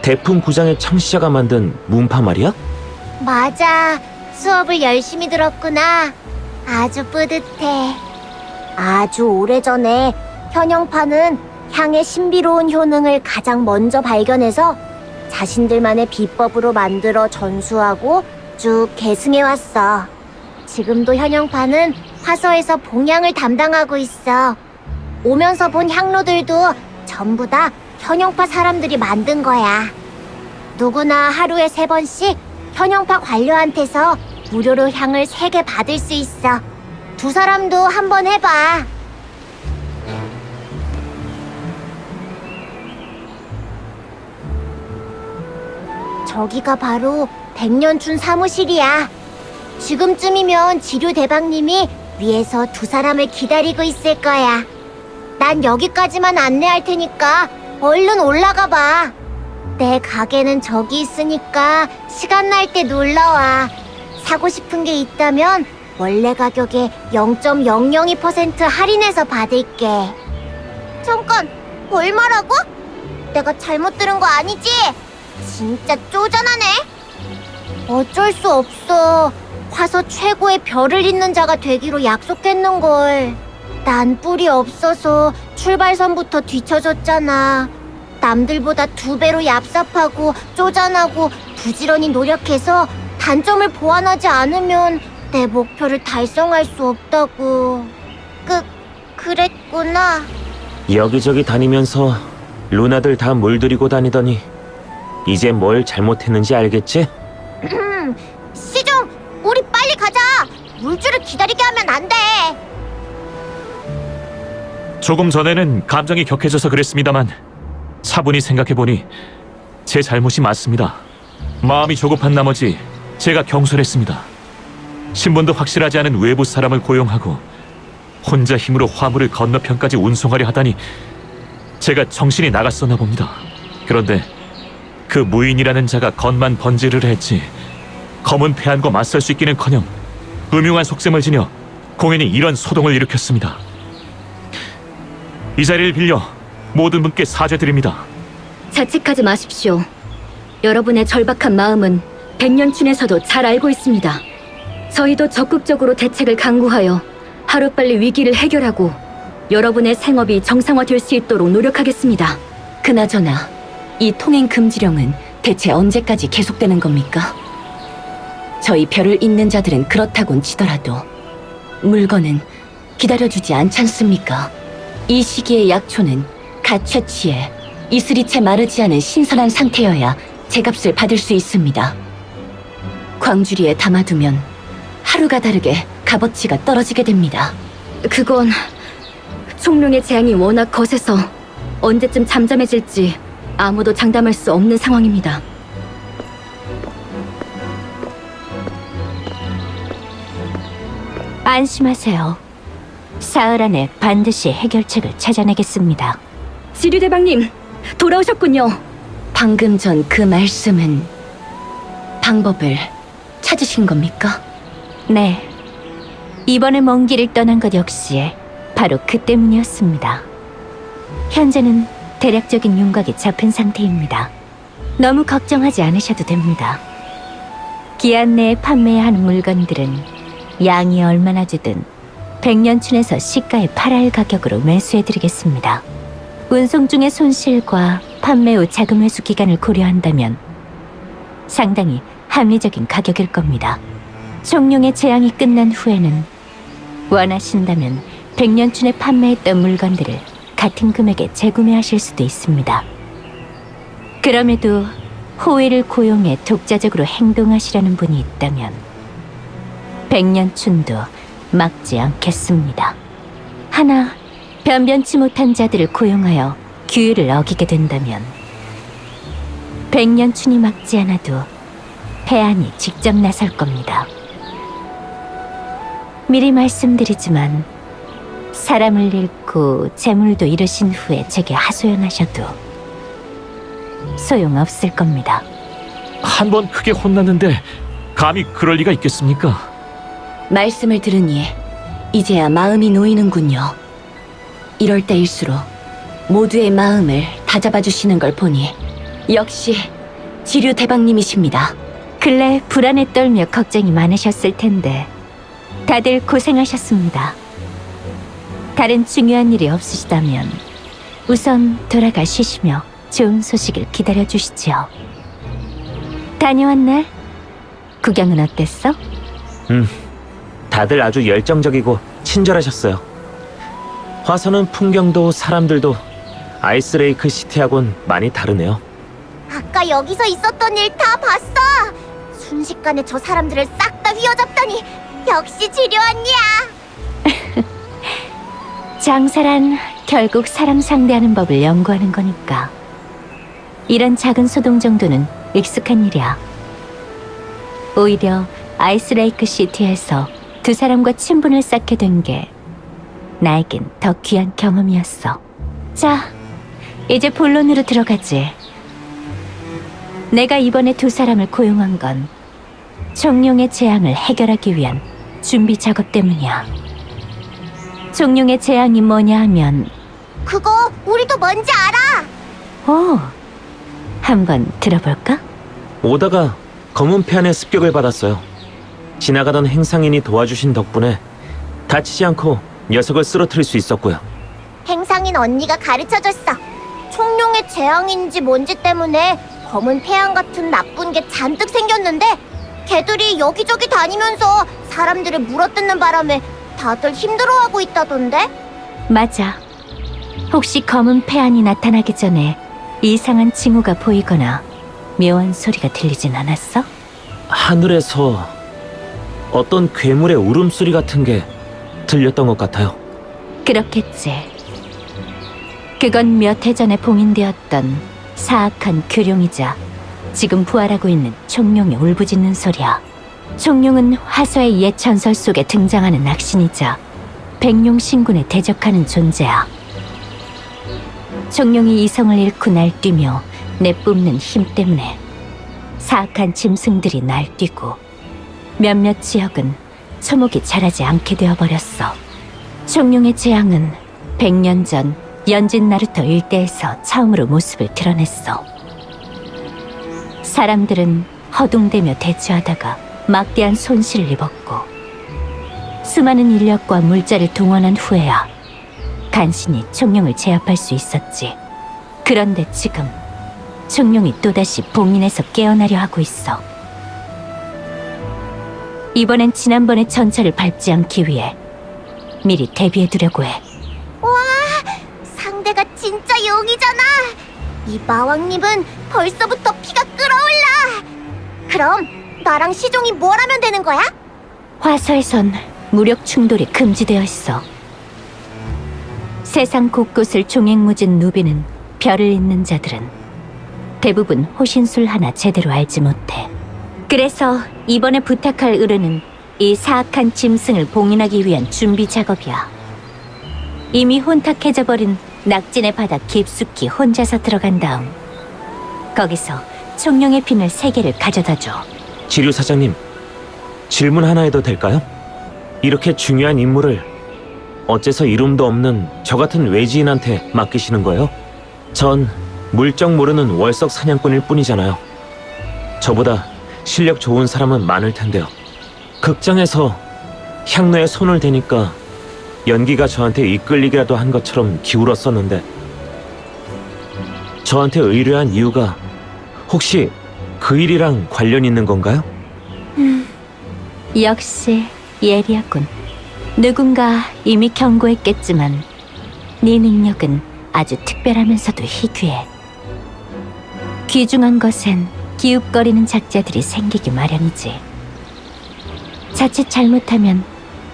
대풍구장의 창시자가 만든 문파 말이야? 맞아. 수업을 열심히 들었구나. 아주 뿌듯해. 아주 오래전에 현영파는 향의 신비로운 효능을 가장 먼저 발견해서 자신들만의 비법으로 만들어 전수하고 쭉 계승해왔어. 지금도 현영파는 화서에서 봉향을 담당하고 있어. 오면서 본 향로들도 전부 다 현영파 사람들이 만든 거야. 누구나 하루에 3번씩 현영파 관료한테서 무료로 향을 3개 받을 수 있어. 두 사람도 한번 해봐. 저기가 바로 백년춘 사무실이야. 지금쯤이면 지류 대방님이 위에서 두 사람을 기다리고 있을 거야. 난 여기까지만 안내할 테니까 얼른 올라가 봐. 내 가게는 저기 있으니까 시간 날 때 놀러와. 사고 싶은 게 있다면 원래 가격에 0.002% 할인해서 받을게. 잠깐, 얼마라고? 내가 잘못 들은 거 아니지? 진짜 쪼잔하네. 어쩔 수 없어. 화서 최고의 별을 잇는 자가 되기로 약속했는걸. 난 뿔이 없어서 출발선부터 뒤처졌잖아. 남들보다 2배로 얍삽하고 쪼잔하고 부지런히 노력해서 단점을 보완하지 않으면 내 목표를 달성할 수 없다고. 그랬구나. 여기저기 다니면서 루나들 다 물들이고 다니더니 이제 뭘 잘못했는지 알겠지? 시중, 우리 빨리 가자. 물줄을 기다리게 하면 안 돼. 조금 전에는 감정이 격해져서 그랬습니다만 차분히 생각해보니 제 잘못이 맞습니다. 마음이 조급한 나머지 제가 경솔했습니다. 신분도 확실하지 않은 외부 사람을 고용하고 혼자 힘으로 화물을 건너편까지 운송하려 하다니 제가 정신이 나갔었나 봅니다. 그런데 그 무인이라는 자가 겉만 번지르르 했지 검은 폐한과 맞설 수 있기는커녕 음흉한 속셈을 지녀 공연히 이런 소동을 일으켰습니다. 이 자리를 빌려 모든 분께 사죄드립니다. 자책하지 마십시오. 여러분의 절박한 마음은 백년춘에서도 잘 알고 있습니다. 저희도 적극적으로 대책을 강구하여 하루빨리 위기를 해결하고 여러분의 생업이 정상화될 수 있도록 노력하겠습니다. 그나저나 이 통행 금지령은 대체 언제까지 계속되는 겁니까? 저희 별을 잇는 자들은 그렇다곤 치더라도 물건은 기다려주지 않잖습니까? 이 시기의 약초는 갓 채취해 이슬이 채 마르지 않은 신선한 상태여야 제값을 받을 수 있습니다. 광주리에 담아두면 하루가 다르게 값어치가 떨어지게 됩니다. 그건 총룡의 재앙이 워낙 거세서 언제쯤 잠잠해질지 아무도 장담할 수 없는 상황입니다. 안심하세요. 사흘 안에 반드시 해결책을 찾아내겠습니다. 지류대방님, 돌아오셨군요. 방금 전 그 말씀은 방법을 찾으신 겁니까? 네. 이번에 먼 길을 떠난 것 역시 바로 그 때문이었습니다. 현재는 대략적인 윤곽이 잡힌 상태입니다. 너무 걱정하지 않으셔도 됩니다. 기한 내에 판매해야 하는 물건들은 양이 얼마나 주든 백년춘에서 시가의 8할 가격으로 매수해드리겠습니다. 운송 중의 손실과 판매 후 자금 회수 기간을 고려한다면 상당히 합리적인 가격일 겁니다. 총룡의 재앙이 끝난 후에는 원하신다면 백년춘에 판매했던 물건들을 같은 금액에 재구매하실 수도 있습니다. 그럼에도 호의를 고용해 독자적으로 행동하시려는 분이 있다면 백년춘도 막지 않겠습니다. 하나 변변치 못한 자들을 고용하여 규율을 어기게 된다면 백년춘이 막지 않아도 해안이 직접 나설 겁니다. 미리 말씀드리지만 사람을 잃고 재물도 잃으신 후에 제게 하소연하셔도 소용없을 겁니다. 한 번 크게 혼났는데 감히 그럴 리가 있겠습니까? 말씀을 들으니 이제야 마음이 놓이는군요. 이럴 때일수록 모두의 마음을 다잡아 주시는 걸 보니 역시 지류 대방님이십니다. 근래 불안에 떨며 걱정이 많으셨을 텐데 다들 고생하셨습니다. 다른 중요한 일이 없으시다면 우선 돌아가 쉬시며 좋은 소식을 기다려주시지요. 다녀온 날 구경은 어땠어? 다들 아주 열정적이고 친절하셨어요. 화서는 풍경도 사람들도 아이스레이크 시티하고는 많이 다르네요. 아까 여기서 있었던 일 다 봤어. 순식간에 저 사람들을 싹 다 갖다 휘어잡다니 역시 지류 언니야. 장사란 결국 사람 상대하는 법을 연구하는 거니까. 이런 작은 소동 정도는 익숙한 일이야. 오히려 아이스레이크 시티에서 두 사람과 친분을 쌓게 된 게 나에겐 더 귀한 경험이었어. 자, 이제 본론으로 들어가지. 내가 이번에 두 사람을 고용한 건 총룡의 재앙을 해결하기 위한 준비 작업 때문이야. 총룡의 재앙이 뭐냐 하면 그거 우리도 뭔지 알아. 오, 한번 들어볼까? 오다가 검은 폐한의 습격을 받았어요. 지나가던 행상인이 도와주신 덕분에 다치지 않고 녀석을 쓰러뜨릴 수 있었고요. 행상인 언니가 가르쳐줬어. 총룡의 재앙인지 뭔지 때문에 검은 폐양 같은 나쁜 게 잔뜩 생겼는데 걔들이 여기저기 다니면서 사람들을 물어뜯는 바람에 다들 힘들어하고 있다던데? 맞아. 혹시 검은 폐안이 나타나기 전에 이상한 징후가 보이거나 묘한 소리가 들리진 않았어? 하늘에서 어떤 괴물의 울음소리 같은 게 들렸던 것 같아요. 그렇겠지. 그건 몇 해 전에 봉인되었던 사악한 규룡이자 지금 부활하고 있는 총룡의 울부짖는 소리야. 총룡은 화서의 옛 전설 속에 등장하는 악신이자 백룡 신군에 대적하는 존재야. 총룡이 이성을 잃고 날뛰며 내뿜는 힘 때문에 사악한 짐승들이 날뛰고 몇몇 지역은 초목이 자라지 않게 되어버렸어. 총룡의 재앙은 100년 전 연진 나루터 일대에서 처음으로 모습을 드러냈어. 사람들은 허둥대며 대처하다가 막대한 손실을 입었고 수많은 인력과 물자를 동원한 후에야 간신히 총룡을 제압할 수 있었지. 그런데 지금 총룡이 또다시 봉인에서 깨어나려 하고 있어. 이번엔 지난번의 전철을 밟지 않기 위해 미리 대비해두려고 해. 와, 상대가 진짜 용이잖아. 이 마왕님은 벌써부터 피가 끓어올라. 그럼 나랑 시종이 뭘 하면 되는 거야? 화서에선 무력 충돌이 금지되어 있어. 세상 곳곳을 종횡무진 누비는 별을 잇는 자들은 대부분 호신술 하나 제대로 알지 못해. 그래서 이번에 부탁할 의뢰는 이 사악한 짐승을 봉인하기 위한 준비 작업이야. 이미 혼탁해져버린 낙진의 바닥 깊숙이 혼자서 들어간 다음 거기서 총룡의 핀을 3개를 가져다줘. 지류 사장님, 질문 하나 해도 될까요? 이렇게 중요한 임무를 어째서 이름도 없는 저 같은 외지인한테 맡기시는 거예요? 전 물정 모르는 월석 사냥꾼일 뿐이잖아요. 저보다 실력 좋은 사람은 많을 텐데요. 극장에서 향로에 손을 대니까 연기가 저한테 이끌리기라도 한 것처럼 기울었었는데 저한테 의뢰한 이유가 혹시 그 일이랑 관련 있는 건가요? 역시 예리하군. 누군가 이미 경고했겠지만 네 능력은 아주 특별하면서도 희귀해. 귀중한 것엔 기웃거리는 작자들이 생기기 마련이지. 자칫 잘못하면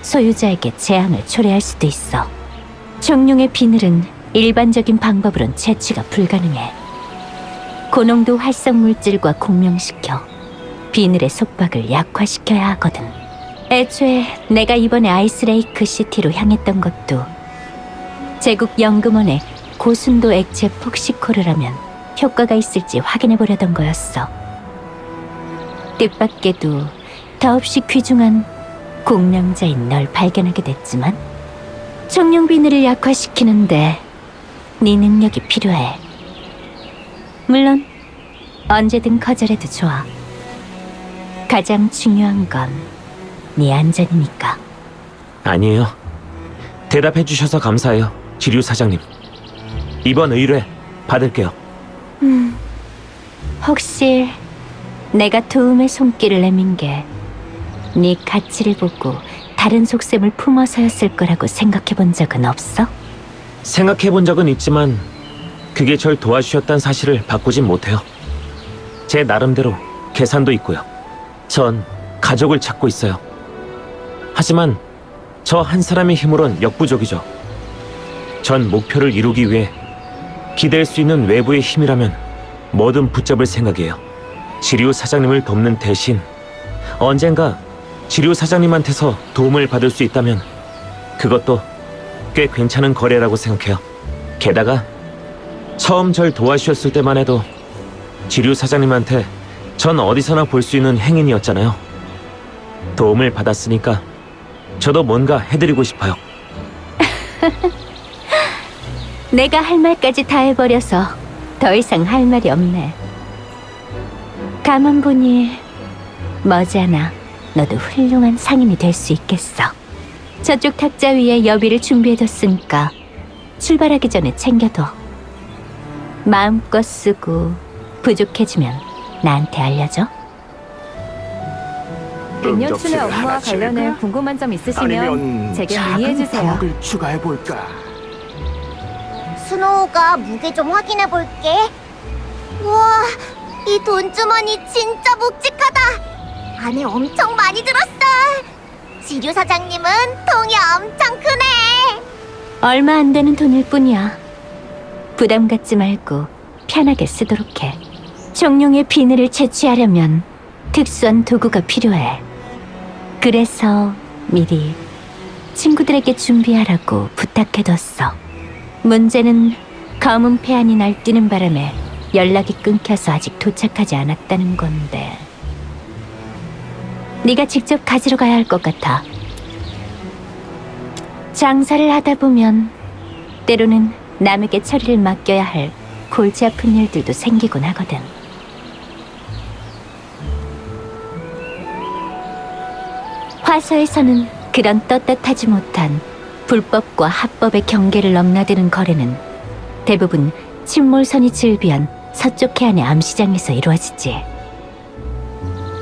소유자에게 재앙을 초래할 수도 있어. 총룡의 비늘은 일반적인 방법으론 채취가 불가능해. 고농도 활성 물질과 공명시켜 비늘의 속박을 약화시켜야 하거든. 애초에 내가 이번에 아이스레이크 시티로 향했던 것도 제국 연금원의 고순도 액체 폭시코를 하면 효과가 있을지 확인해보려던 거였어. 뜻밖에도 더없이 귀중한 공명자인 널 발견하게 됐지만 총룡 비늘을 약화시키는데 네 능력이 필요해. 물론 언제든 거절해도 좋아. 가장 중요한 건 네 안전이니까. 아니에요. 대답해 주셔서 감사해요, 지류 사장님. 이번 의뢰 받을게요. 혹시 내가 도움의 손길을 내민 게 네 가치를 보고 다른 속셈을 품어서였을 거라고 생각해 본 적은 없어? 생각해 본 적은 있지만 그게 절 도와주셨다는 사실을 바꾸진 못해요. 제 나름대로 계산도 있고요. 전 가족을 찾고 있어요. 하지만 저 한 사람의 힘으론 역부족이죠. 전 목표를 이루기 위해 기댈 수 있는 외부의 힘이라면 뭐든 붙잡을 생각이에요. 지류 사장님을 돕는 대신 언젠가 지류 사장님한테서 도움을 받을 수 있다면 그것도 꽤 괜찮은 거래라고 생각해요. 게다가 처음 절 도와주셨을 때만 해도 지류 사장님한테 전 어디서나 볼 수 있는 행인이었잖아요. 도움을 받았으니까 저도 뭔가 해드리고 싶어요. 내가 할 말까지 다 해버려서 더 이상 할 말이 없네. 가만 보니 머지않아 너도 훌륭한 상인이 될 수 있겠어. 저쪽 탁자 위에 여비를 준비해뒀으니까 출발하기 전에 챙겨둬. 마음껏 쓰고 부족해지면 나한테 알려줘. 응접실을 하나 채울까? 궁금한 점 아니면 제게 작은 문의해주세요. 부엌을 추가해볼까? 스노우가 무게 좀 확인해 볼게. 우와, 이 돈주머니 진짜 묵직하다. 안에 엄청 많이 들었어. 지류 사장님은 통이 엄청 크네. 얼마 안 되는 돈일 뿐이야. 부담 갖지 말고 편하게 쓰도록 해. 종룡의 비늘을 채취하려면 특수한 도구가 필요해. 그래서 미리 친구들에게 준비하라고 부탁해뒀어. 문제는 검은 폐안이 날뛰는 바람에 연락이 끊겨서 아직 도착하지 않았다는 건데. 네가 직접 가지러 가야 할 것 같아. 장사를 하다 보면 때로는 남에게 처리를 맡겨야 할 골치 아픈 일들도 생기곤 하거든. 화서에서는 그런 떳떳하지 못한 불법과 합법의 경계를 넘나드는 거래는 대부분 침몰선이 즐비한 서쪽 해안의 암시장에서 이루어지지.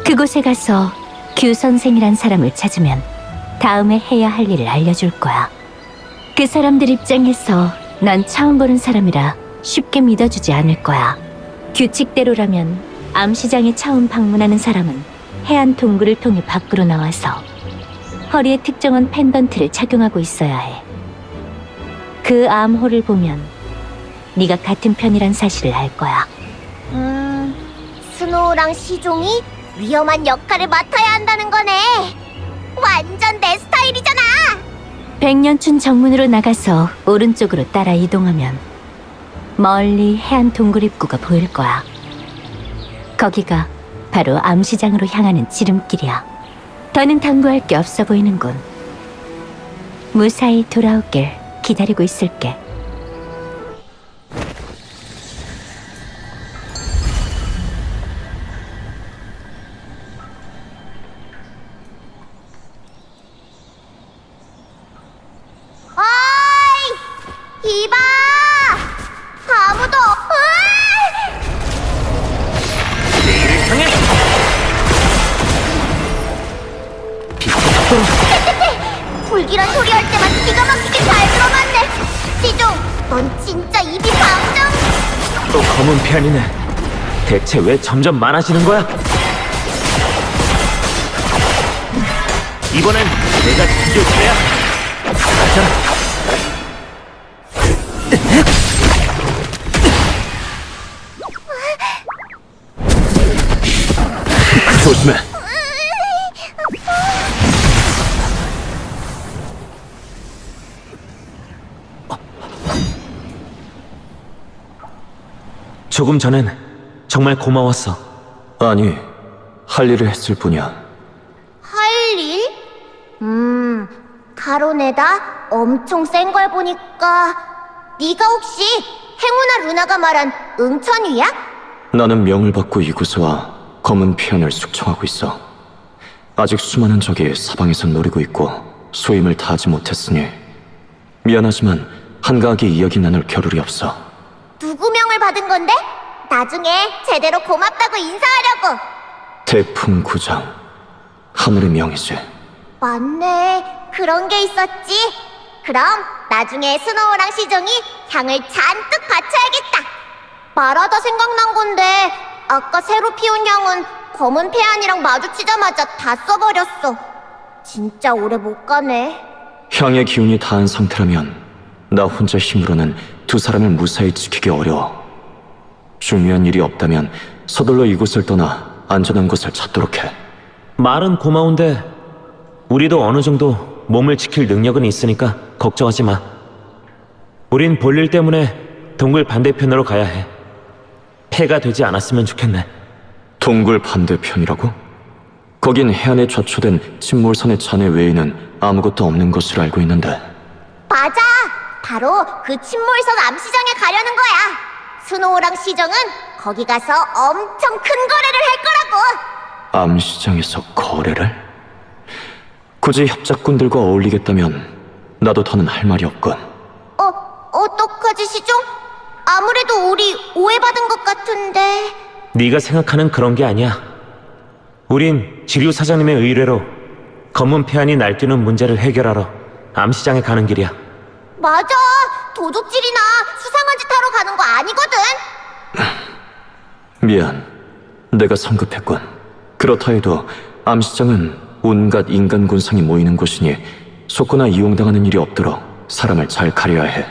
그곳에 가서 규 선생이란 사람을 찾으면 다음에 해야 할 일을 알려줄 거야. 그 사람들 입장에서 난 처음 보는 사람이라 쉽게 믿어주지 않을 거야. 규칙대로라면 암시장에 처음 방문하는 사람은 해안 동굴을 통해 밖으로 나와서 허리에 특정한 펜던트를 착용하고 있어야 해. 그 암호를 보면 네가 같은 편이란 사실을 알 거야. 스노우랑 시종이 위험한 역할을 맡아야 한다는 거네. 완전 내 스타일이잖아. 백년춘 정문으로 나가서 오른쪽으로 따라 이동하면 멀리 해안 동굴 입구가 보일 거야. 거기가 바로 암시장으로 향하는 지름길이야. 더는 당부할 게 없어 보이는군. 무사히 돌아오길 기다리고 있을게. 어이! 이봐! 아무도 불길한 소리 할 때만 기가 막히게 잘 들어맞네. 시종, 넌 진짜 입이 방정. 또 검은 피아니네. 대체 왜 점점 많아지는 거야? 이번엔 내가 뒤질 차례야. 가자. 조심해. 조금 전엔 정말 고마웠어. 아니, 할 일을 했을 뿐이야. 할 일? 가로내다 엄청 센 걸 보니까 네가 혹시 행운아 루나가 말한 응천위야? 나는 명을 받고 이곳에 와 검은 피안을 숙청하고 있어. 아직 수많은 적이 사방에서 노리고 있고 소임을 다하지 못했으니 미안하지만 한가하게 이야기 나눌 겨를이 없어. 누구 명을 받은 건데? 나중에 제대로 고맙다고 인사하려고. 태풍구장, 하늘의 명이지. 맞네, 그런 게 있었지. 그럼 나중에 스노우랑 시종이 향을 잔뜩 바쳐야겠다. 말하다 생각난 건데 아까 새로 피운 향은 검은 폐안이랑 마주치자마자 다 써버렸어. 진짜 오래 못 가네. 향의 기운이 다한 상태라면 나 혼자 힘으로는 두 사람을 무사히 지키기 어려워. 중요한 일이 없다면 서둘러 이곳을 떠나 안전한 곳을 찾도록 해. 말은 고마운데 우리도 어느 정도 몸을 지킬 능력은 있으니까 걱정하지 마. 우린 볼일 때문에 동굴 반대편으로 가야 해. 폐가 되지 않았으면 좋겠네. 동굴 반대편이라고? 거긴 해안에 좌초된 침몰선의 잔해 외에는 아무것도 없는 것으로 알고 있는데. 맞아! 바로 그 침몰선 암시장에 가려는 거야. 스노우랑 시정은 거기 가서 엄청 큰 거래를 할 거라고. 암시장에서 거래를? 굳이 협작꾼들과 어울리겠다면 나도 더는 할 말이 없군. 어떡하지, 시정? 아무래도 우리 오해받은 것 같은데. 네가 생각하는 그런 게 아니야. 우린 지류 사장님의 의뢰로 검은 폐안이 날뛰는 문제를 해결하러 암시장에 가는 길이야. 맞아. 도둑질이나 수상한 짓 하러 가는 거 아니거든. 미안. 내가 성급했군. 그렇다 해도 암시장은 온갖 인간 군상이 모이는 곳이니 속거나 이용당하는 일이 없도록 사람을 잘 가려야 해.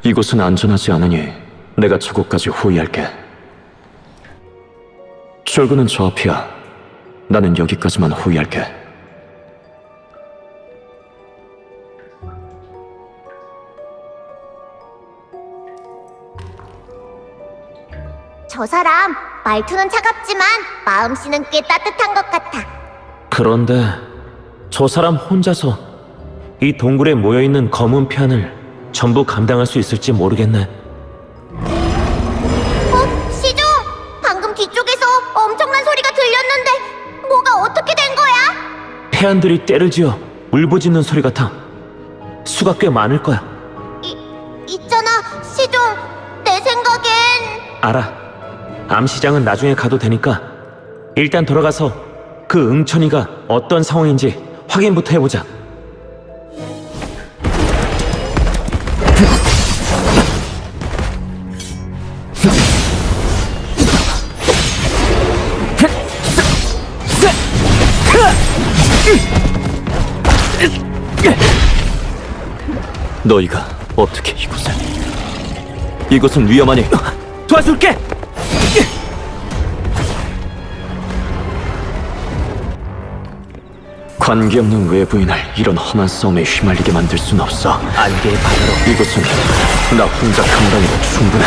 이곳은 안전하지 않으니 내가 저곳까지 호위할게. 출구는 저 앞이야. 나는 여기까지만 호위할게. 저 사람 말투는 차갑지만 마음씨는 꽤 따뜻한 것 같아. 그런데 저 사람 혼자서 이 동굴에 모여있는 검은 폐안을 전부 감당할 수 있을지 모르겠네. 시종! 방금 뒤쪽에서 엄청난 소리가 들렸는데 뭐가 어떻게 된 거야? 폐안들이 때를 지어 울부짖는 소리 같아. 수가 꽤 많을 거야. 있잖아, 시종. 내 생각엔 알아. 암시장은 나중에 가도 되니까 일단 돌아가서 그 응천이가 어떤 상황인지 확인부터 해보자. 너희가 어떻게 이곳에? 이곳은 위험하니 도와줄게! 관계없는 외부인을 이런 험한 싸움에 휘말리게 만들 순 없어. 안개의 바다로 이곳은 나 혼자 감당해도 충분해.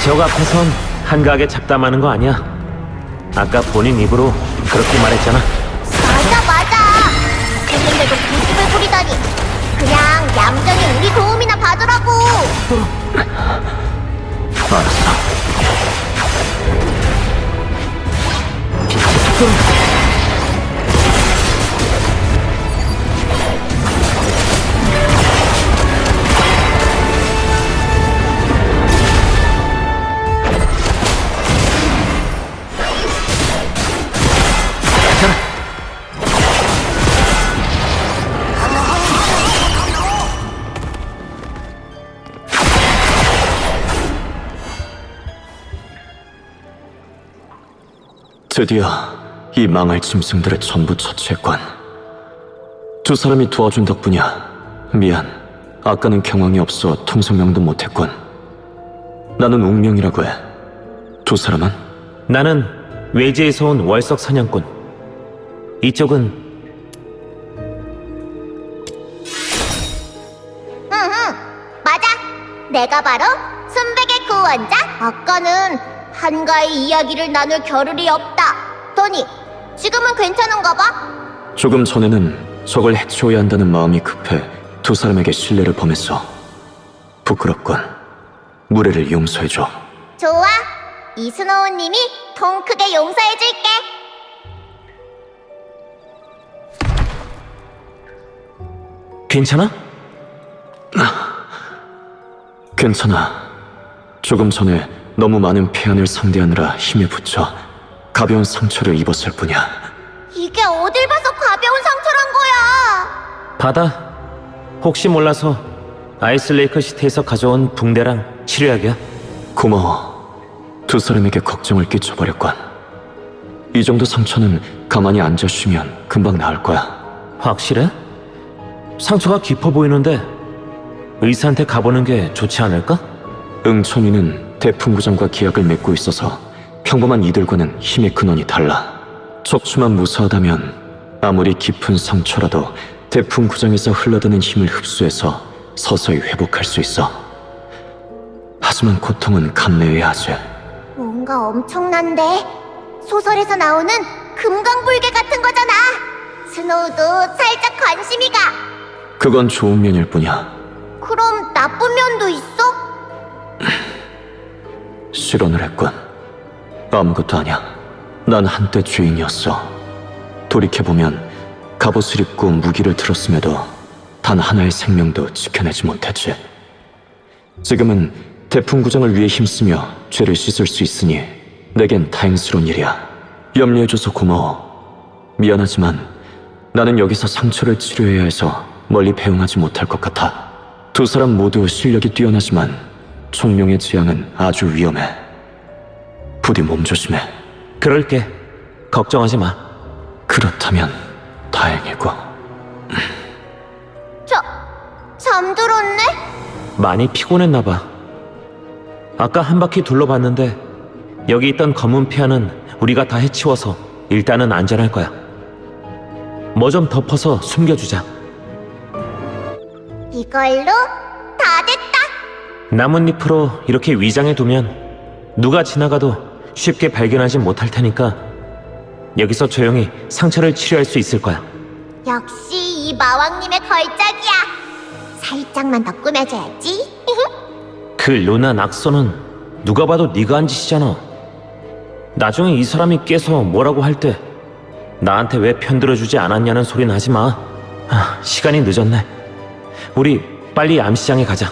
적 앞에선 한가하게 잡담하는 거 아니야. 아까 본인 입으로 그렇게 말했잖아. 맞아. 했는데도 고집을 부리다니. 그냥 얌전히 우리 도움이나 받으라고. 알았어. 드디어 이 망할 짐승들을 전부 처치했군. 두 사람이 도와준 덕분이야. 미안. 아까는 경황이 없어 통성명도 못했군. 나는 웅명이라고 해. 두 사람은? 나는 외지에서 온 월석 사냥꾼. 이쪽은 응, 맞아. 내가 바로 순백의 구원자. 아까는 한가의 이야기를 나눌 겨를이 없다 더니 지금은 괜찮은가 봐? 조금 전에는 적을 해치워야 한다는 마음이 급해 두 사람에게 신뢰를 범했어. 부끄럽군. 무례를 용서해줘. 좋아. 이스노우님이 통 크게 용서해줄게. 괜찮아? 괜찮아. 조금 전에 너무 많은 폐안을 상대하느라 힘에 부쳐 가벼운 상처를 입었을 뿐이야. 이게 어딜 봐서 가벼운 상처란 거야. 받아. 혹시 몰라서 아이슬레이크 시티에서 가져온 붕대랑 치료약이야. 고마워. 두 사람에게 걱정을 끼쳐버렸군. 이 정도 상처는 가만히 앉아 쉬면 금방 나을 거야. 확실해? 상처가 깊어 보이는데 의사한테 가보는 게 좋지 않을까? 응천이는 대풍구장과 계약을 맺고 있어서 평범한 이들과는 힘의 근원이 달라. 척추만 무사하다면 아무리 깊은 상처라도 대풍구장에서 흘러드는 힘을 흡수해서 서서히 회복할 수 있어. 하지만 고통은 감내해야 하지. 뭔가 엄청난데? 소설에서 나오는 금강불개 같은 거잖아. 스노우도 살짝 관심이 가. 그건 좋은 면일 뿐이야. 그럼 나쁜 면도 있어? 실언을 했군. 아무것도 아니야. 난 한때 죄인이었어. 돌이켜보면 갑옷을 입고 무기를 들었음에도 단 하나의 생명도 지켜내지 못했지. 지금은 대풍구장을 위해 힘쓰며 죄를 씻을 수 있으니 내겐 다행스러운 일이야. 염려해줘서 고마워. 미안하지만 나는 여기서 상처를 치료해야 해서 멀리 배웅하지 못할 것 같아. 두 사람 모두 실력이 뛰어나지만 총명의 지향은 아주 위험해. 부디 몸조심해. 그럴게. 걱정하지 마. 그렇다면 다행이고. 잠들었네? 많이 피곤했나 봐. 아까 한 바퀴 둘러봤는데 여기 있던 검은 피아는 우리가 다 해치워서 일단은 안전할 거야. 뭐 좀 덮어서 숨겨주자. 이걸로 다 됐다. 나뭇잎으로 이렇게 위장해두면 누가 지나가도 쉽게 발견하지 못할 테니까 여기서 조용히 상처를 치료할 수 있을 거야. 역시 이 마왕님의 걸작이야. 살짝만 더 꾸며줘야지. 그 루나 낙서는 누가 봐도 네가 한 짓이잖아. 나중에 이 사람이 깨서 뭐라고 할 때 나한테 왜 편들어주지 않았냐는 소리는 하지 마. 시간이 늦었네. 우리 빨리 암시장에 가자.